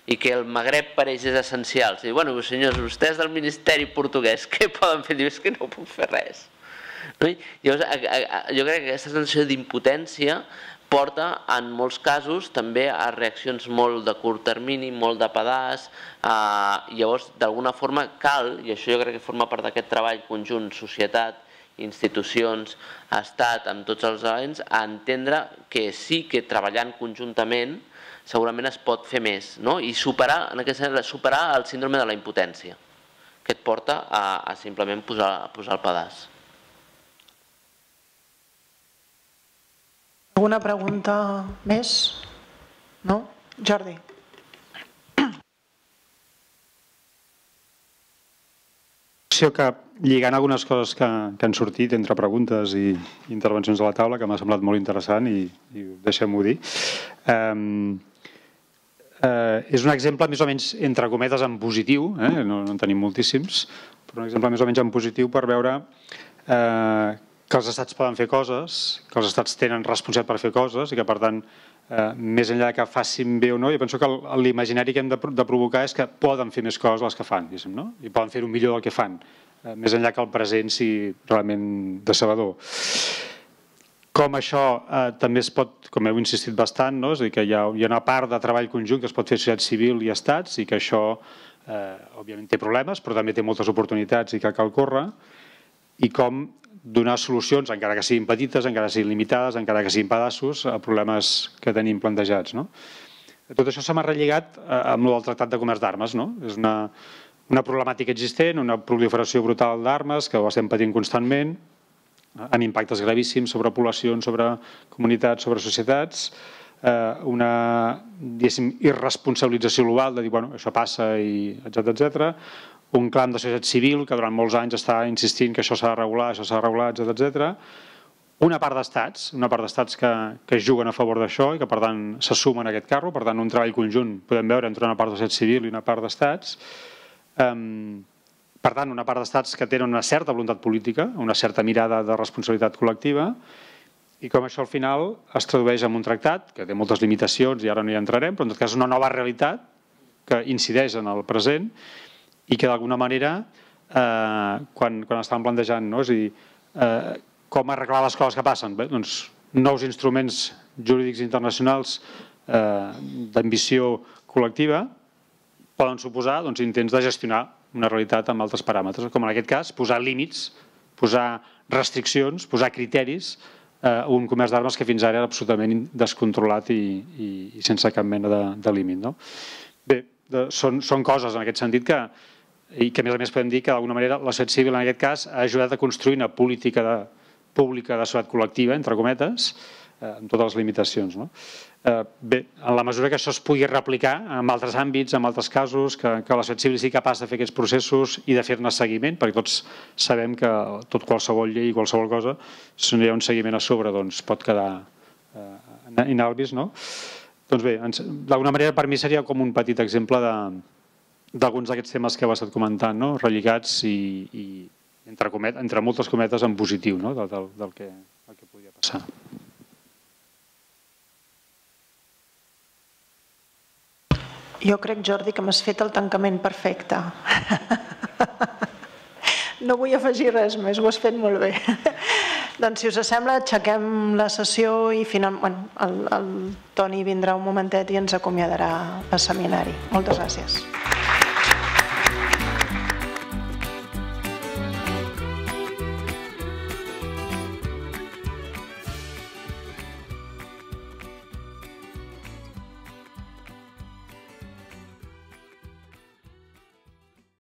i que el Magreb per ells és essencial. I bueno, senyors, vostès del Ministeri portuguès, què poden fer? Diu, és que no puc fer res. Llavors, jo crec que aquesta sensació d'impotència porta en molts casos també a reaccions molt de curt termini, molt de pedaç. Llavors, d'alguna forma cal, i això jo crec que forma part d'aquest treball conjunt, societat, institucions, estat, amb tots els elements, a entendre que sí que treballant conjuntament segurament es pot fer més, no? I superar el síndrome de la impotència, que et porta a simplement posar el pedaç. Alguna pregunta més? No? Jordi. Que lligant algunes coses que han sortit entre preguntes i intervencions a la taula, que m'ha semblat molt interessant i deixem-ho dir. És un exemple més o menys entre cometes en positiu, no en tenim moltíssims, però un exemple més o menys en positiu per veure que els estats poden fer coses, que els estats tenen responsabilitat per fer coses i que per tant més enllà que facin bé o no, jo penso que l'imaginari que hem de provocar és que poden fer més coses les que fan, no? I poden fer-ho millor del que fan, més enllà que el present sigui realment decebedor. Com això també es pot, com heu insistit bastant, és a dir, que hi ha una part de treball conjunt que es pot fer societat civil i estats i que això, òbviament, té problemes, però també té moltes oportunitats i que cal córrer, i com donar solucions, encara que siguin petites, encara que siguin limitades, encara que siguin pedaços, a problemes que tenim plantejats. Tot això s'ha relligat amb el Tractat de Comerç d'Armes. És una problemàtica existent, una proliferació brutal d'armes que ho estem patint constantment, amb impactes gravíssims sobre poblacions, sobre comunitats, sobre societats, una irresponsabilització global de dir, bueno, això passa, etcètera, un clam de societat civil que durant molts anys està insistint que això s'ha de regular, etcètera. Una part d'estats que juguen a favor d'això i que per tant se sumen a aquest carro, per tant un treball conjunt podem veure entre una part de societat civil i una part d'estats. Per tant, una part d'estats que tenen una certa voluntat política, una certa mirada de responsabilitat col·lectiva, i com això al final es tradueix en un tractat que té moltes limitacions i ara no hi entrarem, però en tot cas és una nova realitat que incideix en el present i que d'alguna manera, quan estàvem plantejant, és a dir, com arreglar les coses que passen, doncs nous instruments jurídics internacionals d'ambició col·lectiva poden suposar intents de gestionar una realitat amb altres paràmetres, com en aquest cas posar límits, posar restriccions, posar criteris a un comerç d'armes que fins ara era absolutament descontrolat i sense cap mena de límit. Bé, són coses en aquest sentit i que a més podem dir que d'alguna manera la societat civil en aquest cas ha ajudat a construir una política pública de societat col·lectiva, entre cometes, amb totes les limitacions. Bé, en la mesura que això es pugui replicar en altres àmbits, en altres casos, que la societat civil sigui capaç de fer aquests processos i de fer-ne seguiment, perquè tots sabem que qualsevol llei i qualsevol cosa, si no hi ha un seguiment a sobre, pot quedar inalvis. Doncs bé, d'alguna manera per mi seria com un petit exemple d'alguns d'aquests temes que heu estat comentant, relligats i entre moltes cometes en positiu del que podria passar. Jo crec, Jordi, que m'has fet el tancament perfecte. No vull afegir res més, ho has fet molt bé. Doncs, si us sembla, aixequem la sessió i el Toni vindrà un momentet i ens acomiadarà el seminari. Moltes gràcies.